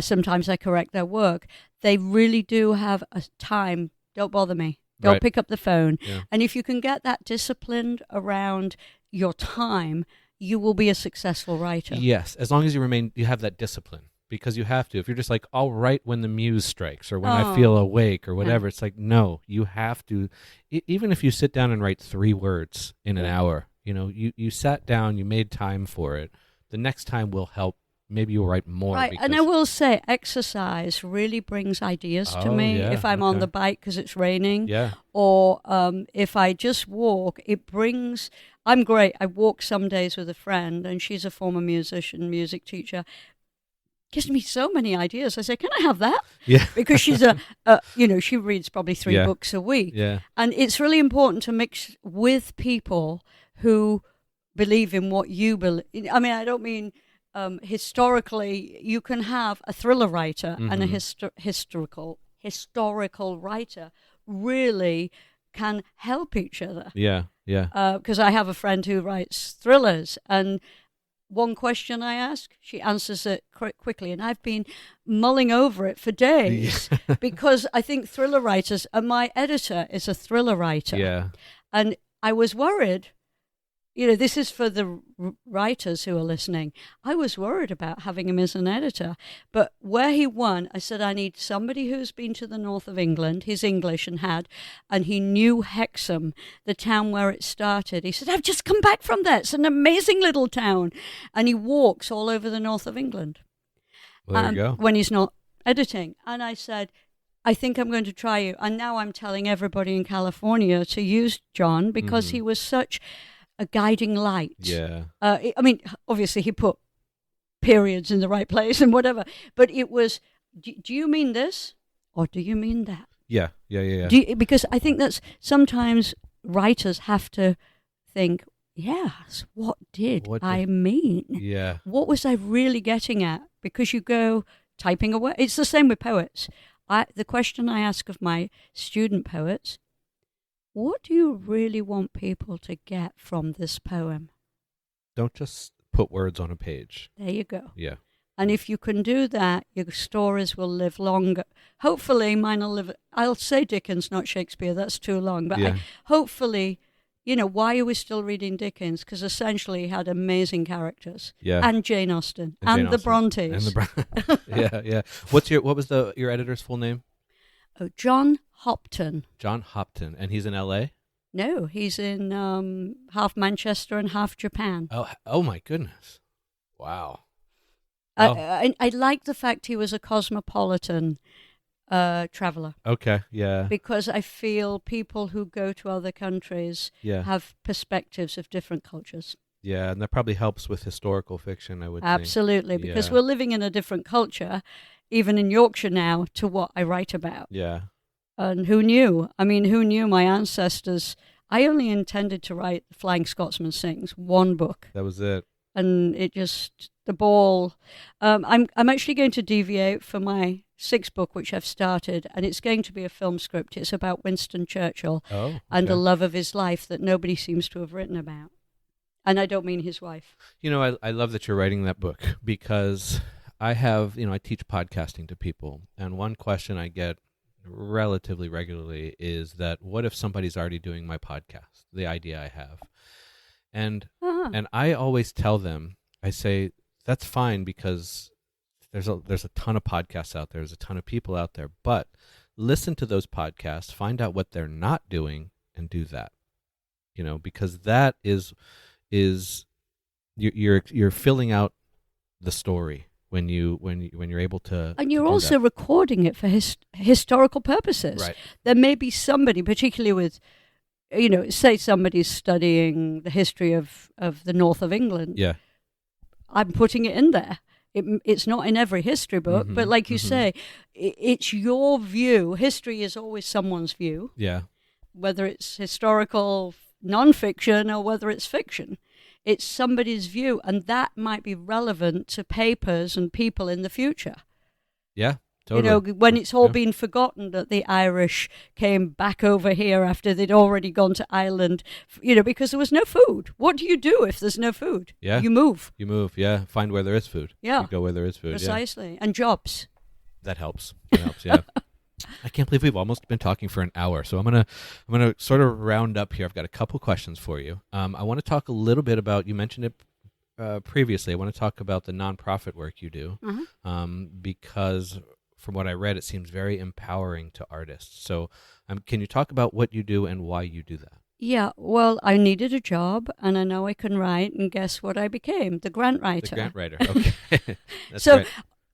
Speaker 1: sometimes I correct their work, they really do have a time. Don't bother me. Don't pick up the phone.
Speaker 2: Yeah.
Speaker 1: And if you can get that disciplined around your time, you will be a successful writer.
Speaker 2: Yes, as long as you have that discipline, because you have to. If you're just like, I'll write when the muse strikes or when I feel awake or whatever, it's like, no, you have to. Even if you sit down and write 3 words in an hour, you sat down, you made time for it. The next time will help maybe you'll write more.
Speaker 1: Right,
Speaker 2: Because,
Speaker 1: and I will say exercise really brings ideas to
Speaker 2: Oh,
Speaker 1: me.
Speaker 2: yeah,
Speaker 1: If I'm on
Speaker 2: okay.
Speaker 1: the bike because it's raining,
Speaker 2: yeah,
Speaker 1: or if I just walk, it brings. I'm great. I walk some days with a friend, and she's a former musician, music teacher. Gives me so many ideas. I say, "Can I have that?"
Speaker 2: yeah,
Speaker 1: Because she's she reads probably 3
Speaker 2: yeah,
Speaker 1: books a week,
Speaker 2: yeah,
Speaker 1: and it's really important to mix with people who believe in what you believe. I mean, I don't mean historically. You can have a thriller writer and a
Speaker 2: hmm
Speaker 1: historical writer really can help each other.
Speaker 2: yeah, yeah,
Speaker 1: Because I have a friend who writes thrillers, and one question I ask, she answers it quickly, and I've been mulling over it for days
Speaker 2: yeah,
Speaker 1: because I think thriller writers, and my editor is a thriller writer,
Speaker 2: yeah,
Speaker 1: and I was worried. This is for the writers who are listening. I was worried about having him as an editor, but where he won, I said, I need somebody who's been to the north of England. He's English and he knew Hexham, the town where it started. He said, I've just come back from there. It's an amazing little town. And he walks all over the north of England
Speaker 2: Well, there you go.
Speaker 1: when he's not editing. And I said, I think I'm going to try you. And now I'm telling everybody in California to use John because he was such a guiding light.
Speaker 2: Yeah,
Speaker 1: I mean, obviously he put periods in the right place and whatever, but it was, do you mean this or do you mean that?
Speaker 2: yeah, yeah, yeah, yeah.
Speaker 1: Because I think that's sometimes writers have to think, yes, what did I mean?
Speaker 2: Yeah,
Speaker 1: What was I really getting at? Because you go typing away. It's the same with poets. The question I ask of my student poets, what do you really want people to get from this poem?
Speaker 2: don't just put words on a page.
Speaker 1: There you go.
Speaker 2: Yeah,
Speaker 1: And if you can do that, your stories will live longer. Hopefully, mine will live. I'll say Dickens, not Shakespeare. That's too long. But
Speaker 2: yeah,
Speaker 1: hopefully, why are we still reading Dickens? Because essentially, he had amazing characters.
Speaker 2: yeah.
Speaker 1: And Jane Austen.
Speaker 2: And Jane
Speaker 1: And the
Speaker 2: Austen.
Speaker 1: Brontes.
Speaker 2: And yeah, yeah. What was your editor's full name?
Speaker 1: Oh, John Hopton.
Speaker 2: John Hopton, and he's in L.A.
Speaker 1: No, he's in half Manchester and half Japan.
Speaker 2: Oh my goodness! Wow. Oh.
Speaker 1: I like the fact he was a cosmopolitan traveler.
Speaker 2: Okay. Yeah.
Speaker 1: Because I feel people who go to other countries
Speaker 2: Yeah.
Speaker 1: have perspectives of different cultures.
Speaker 2: Yeah, and that probably helps with historical fiction, I would think.
Speaker 1: Absolutely, because
Speaker 2: Yeah.
Speaker 1: we're living in a different culture, even in Yorkshire now, to what I write about.
Speaker 2: Yeah.
Speaker 1: And who knew? I mean, who knew my ancestors? I only intended to write The Flying Scotsman Sings, one book.
Speaker 2: That was it.
Speaker 1: And it just, the ball. I'm actually going to deviate for my 6th book, which I've started, and it's going to be a film script. It's about Winston Churchill and the love of his life that nobody seems to have written about. And I don't mean his wife.
Speaker 2: I love that you're writing that book because I teach podcasting to people, and one question I get relatively regularly is that what if somebody's already doing my podcast, the idea I have? And I always tell them, I say, that's fine because there's a ton of podcasts out there. There's a ton of people out there. But listen to those podcasts, find out what they're not doing, and do that. Because that is you're filling out the story when you're able to.
Speaker 1: And you're also recording it for historical purposes.
Speaker 2: Right.
Speaker 1: There may be somebody, particularly with, say somebody's studying the history of the north of England.
Speaker 2: Yeah.
Speaker 1: I'm putting it in there. It's not in every history book, but like you say, it's your view. History is always someone's view.
Speaker 2: Yeah.
Speaker 1: Whether it's historical nonfiction or whether it's fiction. It's somebody's view, and that might be relevant to papers and people in the future.
Speaker 2: Yeah, totally.
Speaker 1: When it's all been forgotten that the Irish came back over here after they'd already gone to Ireland, because there was no food. What do you do if there's no food?
Speaker 2: Yeah.
Speaker 1: You move.
Speaker 2: Yeah. Find where there is food.
Speaker 1: Yeah.
Speaker 2: You go where there is food.
Speaker 1: Precisely.
Speaker 2: Yeah.
Speaker 1: And jobs.
Speaker 2: That helps. Yeah. I can't believe we've almost been talking for an hour. So I'm gonna sort of round up here. I've got a couple questions for you. I want to talk a little bit about, you mentioned it previously. I want to talk about the nonprofit work you do, because from what I read, it seems very empowering to artists. So can you talk about what you do and why you do that?
Speaker 1: Yeah, well, I needed a job and I know I can write, and guess what I became? The grant
Speaker 2: The
Speaker 1: writer.
Speaker 2: grant writer. Okay. That's
Speaker 1: So,
Speaker 2: great.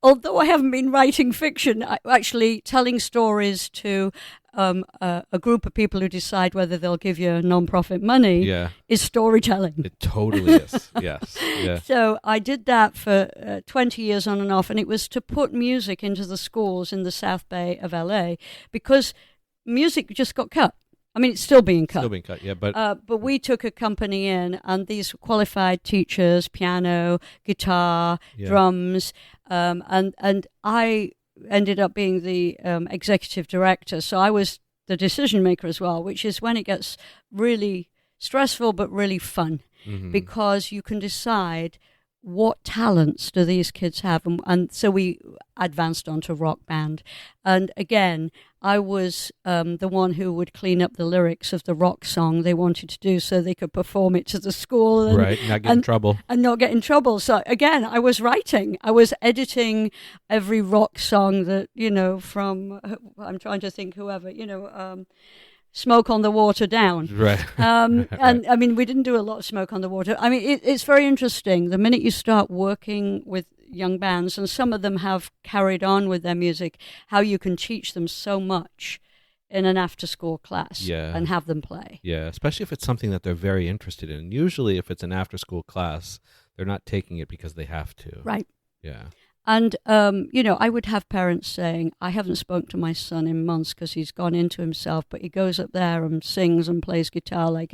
Speaker 1: although I haven't been writing fiction, actually telling stories to a group of people who decide whether they'll give you non-profit money
Speaker 2: Yeah.
Speaker 1: is storytelling.
Speaker 2: It totally is. Yes. Yeah.
Speaker 1: So I did that for 20 years on and off, and it was to put music into the schools in the South Bay of LA because music just got cut. I mean, it's still being cut.
Speaker 2: Still being cut. Yeah,
Speaker 1: But we took a company in, and these qualified teachers, piano, guitar,
Speaker 2: yeah.
Speaker 1: drums, and I ended up being the executive director. So I was the decision maker as well, which is when it gets really stressful but really fun
Speaker 2: Mhm.
Speaker 1: because you can decide what talents do these kids have, and so we advanced onto rock band. And again, I was the one who would clean up the lyrics of the rock song they wanted to do so they could perform it to the school and,
Speaker 2: Right. Not get in trouble.
Speaker 1: and not get in trouble. So again, I was writing, I was editing every rock song that, from, I'm trying to think whoever, Smoke on the Water down.
Speaker 2: Right.
Speaker 1: And
Speaker 2: Right.
Speaker 1: I mean, we didn't do a lot of Smoke on the Water. I mean, it's very interesting. The minute you start working with young bands, and some of them have carried on with their music, how you can teach them so much in an after-school class
Speaker 2: Yeah.
Speaker 1: and have them play.
Speaker 2: Yeah, especially if it's something that they're very interested in. Usually, if it's an after-school class, they're not taking it because they have to.
Speaker 1: Right.
Speaker 2: Yeah.
Speaker 1: And, I would have parents saying, I haven't spoken to my son in months because he's gone into himself, but he goes up there and sings and plays guitar like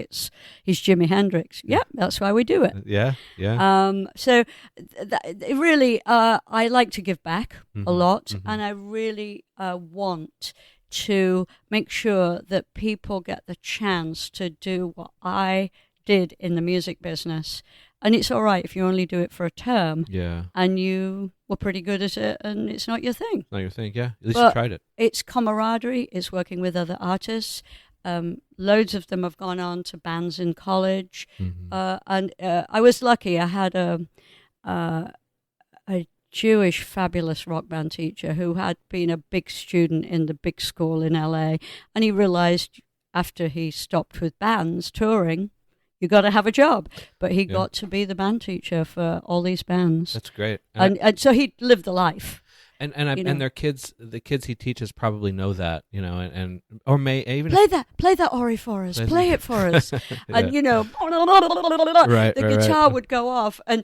Speaker 1: he's Jimi Hendrix. Yeah, that's why we do it.
Speaker 2: Yeah. Yeah.
Speaker 1: So it really, I like to give back a lot,
Speaker 2: Mhm.
Speaker 1: and I really want to make sure that people get the chance to do what I did in the music business. And it's all right if you only do it for a term
Speaker 2: Yeah.
Speaker 1: and you were pretty good at it and it's not your thing.
Speaker 2: Not your thing. Yeah. At least
Speaker 1: But
Speaker 2: you tried it.
Speaker 1: It's camaraderie, it's working with other artists. Loads of them have gone on to bands in college.
Speaker 2: Mhm.
Speaker 1: And I was lucky. I had a Jewish fabulous rock band teacher who had been a big student in the big school in LA. And he realized after he stopped with bands touring, you got to have a job. But he got to be the band teacher for all these bands.
Speaker 2: That's great.
Speaker 1: And so he lived the life.
Speaker 2: And their kids, the kids he teaches probably know that, and or may even
Speaker 1: Play that Ori for us. Play it for us. And
Speaker 2: Yeah.
Speaker 1: the
Speaker 2: right.
Speaker 1: guitar would go off. And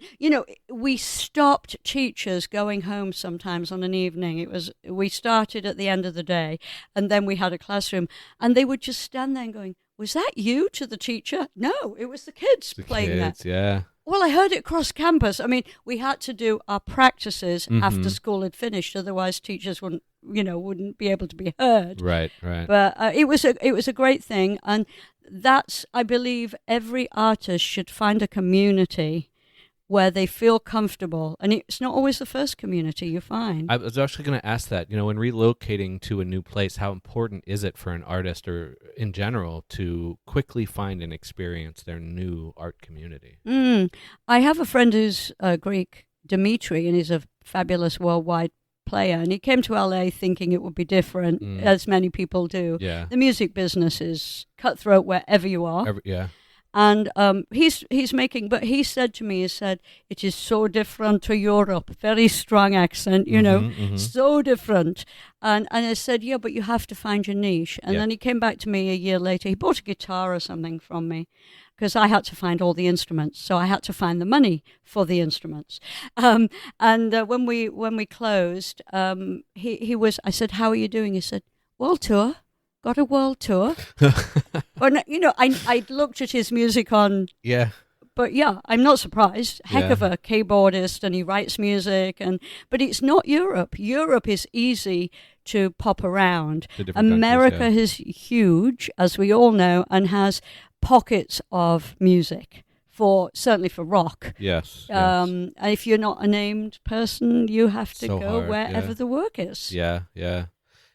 Speaker 1: we stopped teachers going home sometimes on an evening. We started at the end of the day, and then we had a classroom, and they would just stand there and going, "Was that you?" to the teacher. No, it was the kids playing that.
Speaker 2: Yeah.
Speaker 1: Well, I heard it across campus. I mean, we had to do our practices after school had finished, otherwise teachers wouldn't be able to be heard.
Speaker 2: Right.
Speaker 1: But it was a great thing, and that's, I believe, every artist should find a community where they feel comfortable, and it's not always the first community you find.
Speaker 2: I was actually going to ask that, when relocating to a new place, how important is it for an artist or in general to quickly find and experience their new art community?
Speaker 1: I have a friend who's Greek, Dimitri, and he's a fabulous worldwide player, and he came to LA thinking it would be different, as many people do.
Speaker 2: Yeah.
Speaker 1: The music business is cutthroat wherever you are.
Speaker 2: Yeah.
Speaker 1: And he's making, but he said to me, it is so different to Europe, very strong accent, so different. And I said, yeah, but you have to find your niche. And then he came back to me a year later. He bought a guitar or something from me because I had to find all the instruments. So I had to find the money for the instruments. And when we closed, I said, how are you doing? He said, world tour. Got a world tour. I looked at his music on.
Speaker 2: Yeah.
Speaker 1: But yeah, I'm not surprised. Heck of a keyboardist, and he writes music. But it's not Europe. Europe is easy to pop around. America is huge, as we all know, and has pockets of music. Certainly for rock.
Speaker 2: Yes.
Speaker 1: And if you're not a named person, you have to go wherever the work is.
Speaker 2: Yeah.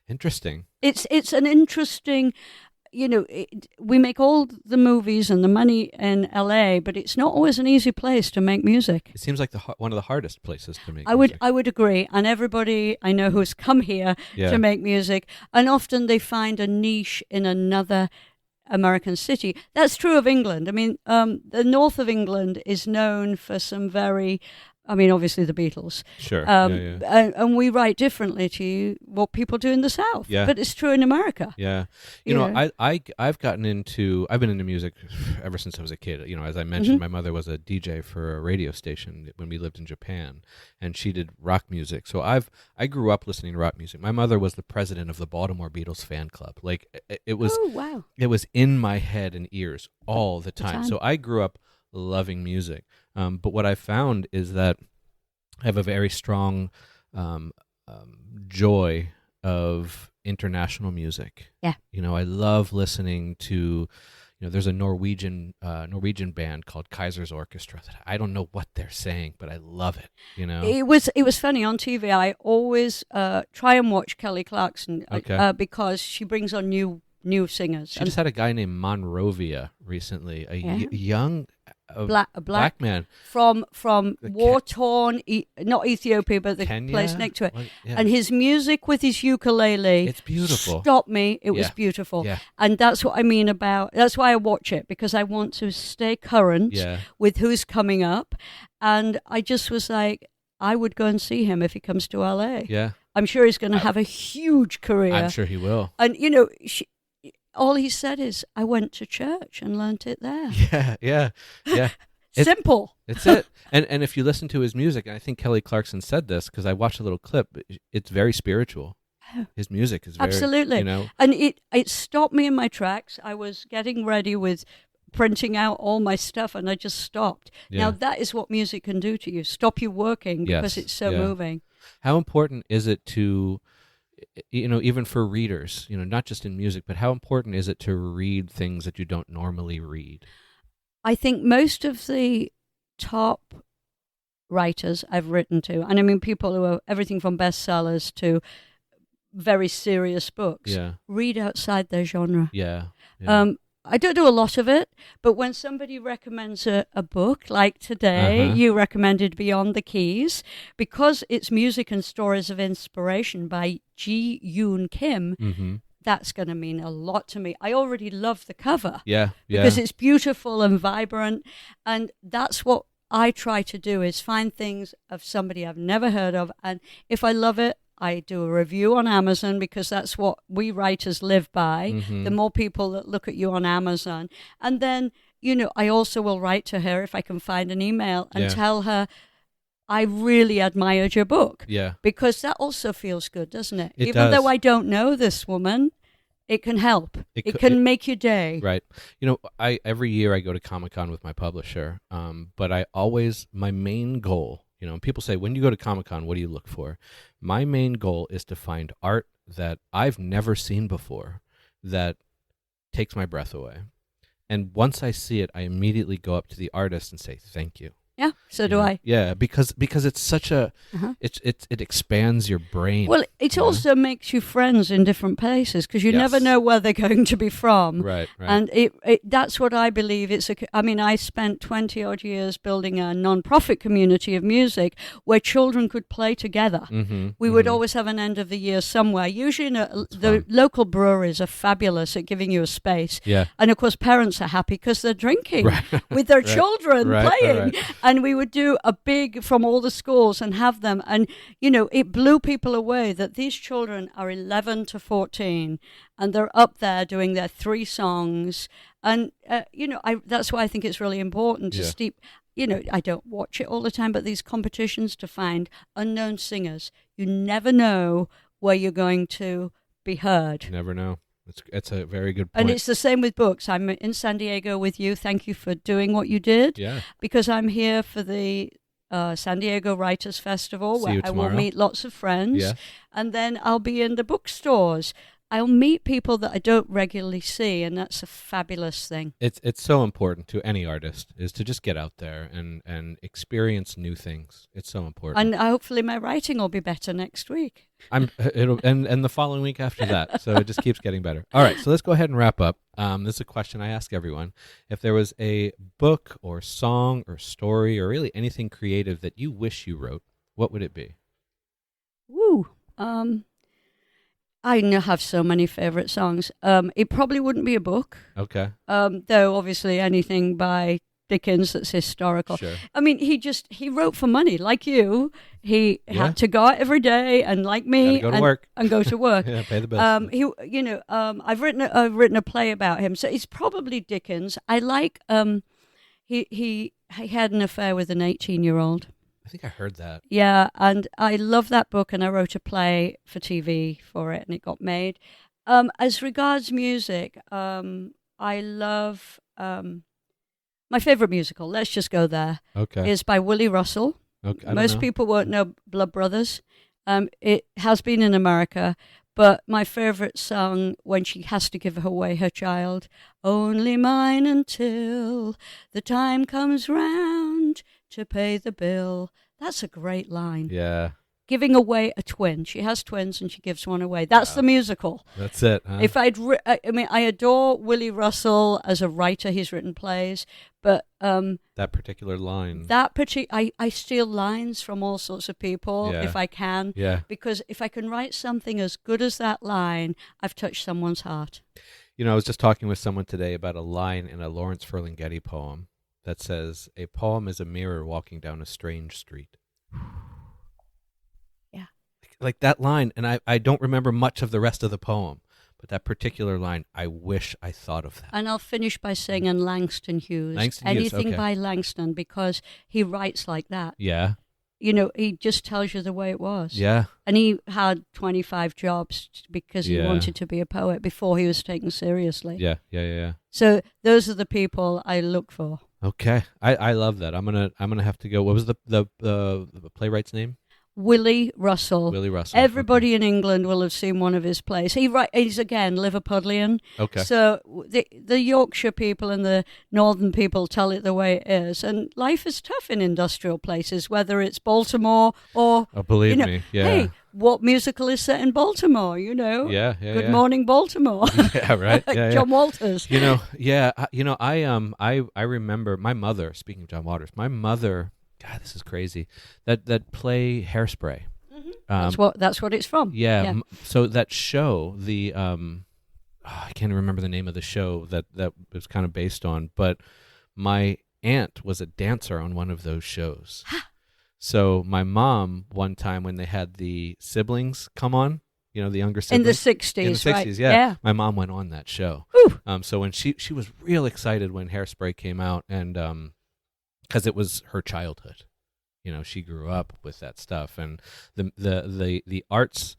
Speaker 2: Interesting.
Speaker 1: It's an interesting, we make all the movies and the money in LA, but it's not always an easy place to make music.
Speaker 2: It seems like one of the hardest places to make
Speaker 1: music.
Speaker 2: music.
Speaker 1: I would agree. And everybody I know who's come here to make music, and often they find a niche in another American city. That's true of England. I mean, the north of England is known for some very, I mean, obviously the Beatles.
Speaker 2: Sure.
Speaker 1: And we write differently to what people do in the south.
Speaker 2: Yeah.
Speaker 1: But it's true in America.
Speaker 2: Yeah. You know, I've been into music ever since I was a kid. You know, as I mentioned, my mother was a DJ for a radio station when we lived in Japan, and she did rock music. So I grew up listening to rock music. My mother was the president of the Baltimore Beatles fan club. Like it was,
Speaker 1: oh, wow.
Speaker 2: It was in my head and ears all the time. So I grew up loving music. But what I found is that I have a very strong joy of international music.
Speaker 1: Yeah.
Speaker 2: You know, I love listening to, there's a Norwegian band called Kaiser's Orchestra that I don't know what they're saying, but I love it,
Speaker 1: It was funny on TV. I always try and watch Kelly Clarkson because she brings on new singers.
Speaker 2: She just had a guy named Monrovia recently, a young
Speaker 1: a black
Speaker 2: man
Speaker 1: from war-torn, not Ethiopia, but the
Speaker 2: Kenya?
Speaker 1: place next to it.
Speaker 2: Yeah.
Speaker 1: And his music with his ukulele,
Speaker 2: it's beautiful.
Speaker 1: Stopped me. It was beautiful.
Speaker 2: Yeah.
Speaker 1: And that's what I mean about, that's why I watch it, because I want to stay current with who's coming up. And I just was like, I would go and see him if he comes to LA.
Speaker 2: Yeah.
Speaker 1: I'm sure he's going to have a huge career.
Speaker 2: I'm sure he will.
Speaker 1: And, all he said is, I went to church and learnt it there.
Speaker 2: Yeah.
Speaker 1: Simple.
Speaker 2: It's it. And if you listen to his music, and I think Kelly Clarkson said this because I watched a little clip, it's very spiritual. His music is very,
Speaker 1: absolutely. And it stopped me in my tracks. I was getting ready with printing out all my stuff, and I just stopped.
Speaker 2: Yeah.
Speaker 1: Now that is what music can do to you. Stop you working because it's so moving.
Speaker 2: How important is it to, even for readers, not just in music, but how important is it to read things that you don't normally read?
Speaker 1: I think most of the top writers I've written to, and I mean people who are everything from bestsellers to very serious books, read outside their genre.
Speaker 2: Yeah.
Speaker 1: I don't do a lot of it, but when somebody recommends a book, like today, you recommended Beyond the Keys, because it's music and stories of inspiration by Ji Yoon Kim, that's going to mean a lot to me. I already love the cover. Because it's beautiful and vibrant, and that's what I try to do, is find things of somebody I've never heard of, and if I love it, I do a review on Amazon, because that's what we writers live by. The more people that look at you on Amazon. And then, I also will write to her if I can find an email and tell her, I really admired your book.
Speaker 2: Yeah.
Speaker 1: Because that also feels good, doesn't it?
Speaker 2: It
Speaker 1: Even
Speaker 2: does.
Speaker 1: though I don't know this woman, it can help. It can make your day.
Speaker 2: Right. Every year I go to Comic-Con with my publisher, but my main goal, people say, when you go to Comic-Con, what do you look for? My main goal is to find art that I've never seen before that takes my breath away. And once I see it, I immediately go up to the artist and say, thank you.
Speaker 1: Yeah, so do I.
Speaker 2: Yeah, because it's such a it expands your brain.
Speaker 1: Well, it also makes you friends in different places, because you never know where they're going to be from.
Speaker 2: Right.
Speaker 1: And that's what I believe. I spent 20 odd years building a non-profit community of music where children could play together. We would always have an end of the year somewhere. Usually, the local breweries are fabulous at giving you a space.
Speaker 2: Yeah.
Speaker 1: And of course, parents are happy because they're drinking with their children playing.
Speaker 2: Right.
Speaker 1: And we would do a big from all the schools and have them. And, it blew people away that these children are 11 to 14 and they're up there doing their 3 songs. And, that's why I think it's really important to steep, I don't watch it all the time, but these competitions to find unknown singers. You never know where you're going to be heard.
Speaker 2: You never know. It's a very good point.
Speaker 1: And it's the same with books. I'm in San Diego with you. Thank you for doing what you did.
Speaker 2: Yeah.
Speaker 1: Because I'm here for the San Diego Writers Festival, where I will meet lots of friends.
Speaker 2: Yeah.
Speaker 1: And then I'll be in the bookstores. I'll meet people that I don't regularly see, and that's a fabulous thing.
Speaker 2: It's so important to any artist, is to just get out there and experience new things. It's so important.
Speaker 1: And hopefully my writing will be better next week.
Speaker 2: And the following week after that. So it just keeps getting better. All right, so let's go ahead and wrap up. This is a question I ask everyone. If there was a book or song or story or really anything creative that you wish you wrote, what would it be?
Speaker 1: Woo. have so many favorite songs. It probably wouldn't be a book.
Speaker 2: Okay.
Speaker 1: Though obviously anything by Dickens that's historical.
Speaker 2: Sure.
Speaker 1: I mean, he wrote for money, like you. He
Speaker 2: Yeah.
Speaker 1: had to go out every day, and like me,
Speaker 2: Gotta go to work.
Speaker 1: and go to work.
Speaker 2: Yeah, pay the bills.
Speaker 1: I've written a play about him, so it's probably Dickens. I like he had an affair with an 18-year-old.
Speaker 2: I think I heard that.
Speaker 1: Yeah, and I love that book, and I wrote a play for TV for it, and it got made. As regards music, I love my favorite musical. Let's just go there.
Speaker 2: Okay.
Speaker 1: Is by Willie Russell.
Speaker 2: Okay.
Speaker 1: Most people won't know Blood Brothers. It has been in America, but my favorite song when she has to give away her child, only mine until the time comes round to pay the bill. That's a great line.
Speaker 2: Yeah.
Speaker 1: Giving away a twin. She has twins and she gives one away. That's the musical.
Speaker 2: That's it. Huh?
Speaker 1: If I adore Willie Russell as a writer. He's written plays, but
Speaker 2: that particular line.
Speaker 1: I steal lines from all sorts of people if I can.
Speaker 2: Yeah.
Speaker 1: Because if I can write something as good as that line, I've touched someone's heart.
Speaker 2: You know, I was just talking with someone today about a line in a Lawrence Ferlinghetti poem that says, "A poem is a mirror walking down a strange street." Like that line, and I don't remember much of the rest of the poem, but that particular line, I wish I thought of that.
Speaker 1: And I'll finish by saying Langston Hughes. Anything by Langston, because he writes like that.
Speaker 2: Yeah.
Speaker 1: You know, he just tells you the way it was.
Speaker 2: Yeah.
Speaker 1: And he had 25 jobs because he wanted to be a poet before he was taken seriously.
Speaker 2: Yeah.
Speaker 1: So those are the people I look for.
Speaker 2: Okay. I love that. I'm gonna have to go. What was the playwright's name?
Speaker 1: Willie Russell.
Speaker 2: Willie Russell.
Speaker 1: Everybody in England will have seen one of his plays. He's again Liverpudlian.
Speaker 2: Okay.
Speaker 1: So the Yorkshire people and the northern people tell it the way it is. And life is tough in industrial places, whether it's Baltimore or...
Speaker 2: Oh, believe me, yeah.
Speaker 1: Hey, what musical is set in Baltimore, you know?
Speaker 2: Yeah.
Speaker 1: Good Morning Baltimore.
Speaker 2: Yeah, right. Yeah,
Speaker 1: John Walters.
Speaker 2: You know, yeah. I remember my mother, speaking of John Waters, my mother... God, this is crazy. That play Hairspray.
Speaker 1: Mm-hmm. That's what it's from.
Speaker 2: Yeah. So that show, I can't remember the name of the show that was kind of based on, but my aunt was a dancer on one of those shows. So my mom, one time when they had the siblings come on, you know, the younger siblings.
Speaker 1: In the 60s,
Speaker 2: In the 60s,
Speaker 1: right?
Speaker 2: yeah. My mom went on that show. So when she was real excited when Hairspray came out, and because it was her childhood, you know, she grew up with that stuff, and the arts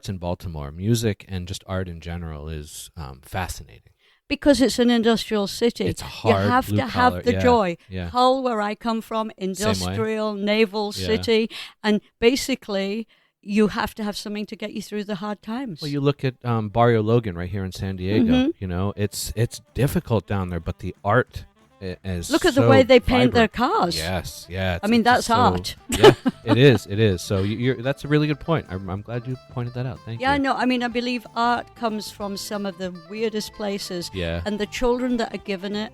Speaker 2: in Baltimore, music and just art in general, is fascinating.
Speaker 1: Because it's an industrial city.
Speaker 2: It's hard.
Speaker 1: You have to have the joy.
Speaker 2: Yeah.
Speaker 1: Hull, where I come from, industrial, naval city, and basically you have to have something to get you through the hard times.
Speaker 2: Well, you look at Barrio Logan right here in San Diego.
Speaker 1: Mm-hmm.
Speaker 2: You know, it's difficult down there, but the art.
Speaker 1: Look at the way they paint their cars.
Speaker 2: Yes, yeah.
Speaker 1: I mean, that's art.
Speaker 2: Yeah, it is. So that's a really good point. I'm glad you pointed that out. Thank you.
Speaker 1: Yeah, no, I mean, I believe art comes from some of the weirdest places.
Speaker 2: Yeah.
Speaker 1: And the children that are given it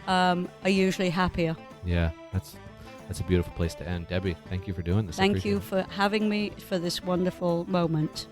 Speaker 1: are usually happier.
Speaker 2: Yeah, that's a beautiful place to end. Debbie, thank you for doing this.
Speaker 1: Thank you for having me for this wonderful moment.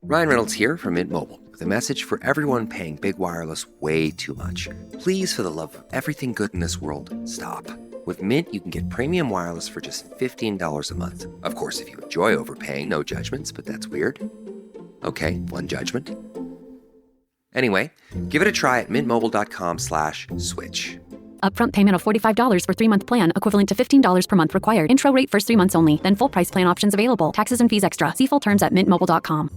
Speaker 3: Ryan Reynolds here from Mint Mobile with a message for everyone paying big wireless way too much. Please, for the love of everything good in this world, stop. With Mint, you can get premium wireless for just $15 a month. Of course, if you enjoy overpaying, no judgments, but that's weird. Okay, one judgment. Anyway, give it a try at mintmobile.com/switch.
Speaker 4: Upfront payment of $45 for 3-month plan, equivalent to $15 per month required. Intro rate first 3 months only, then full price plan options available. Taxes and fees extra. See full terms at mintmobile.com.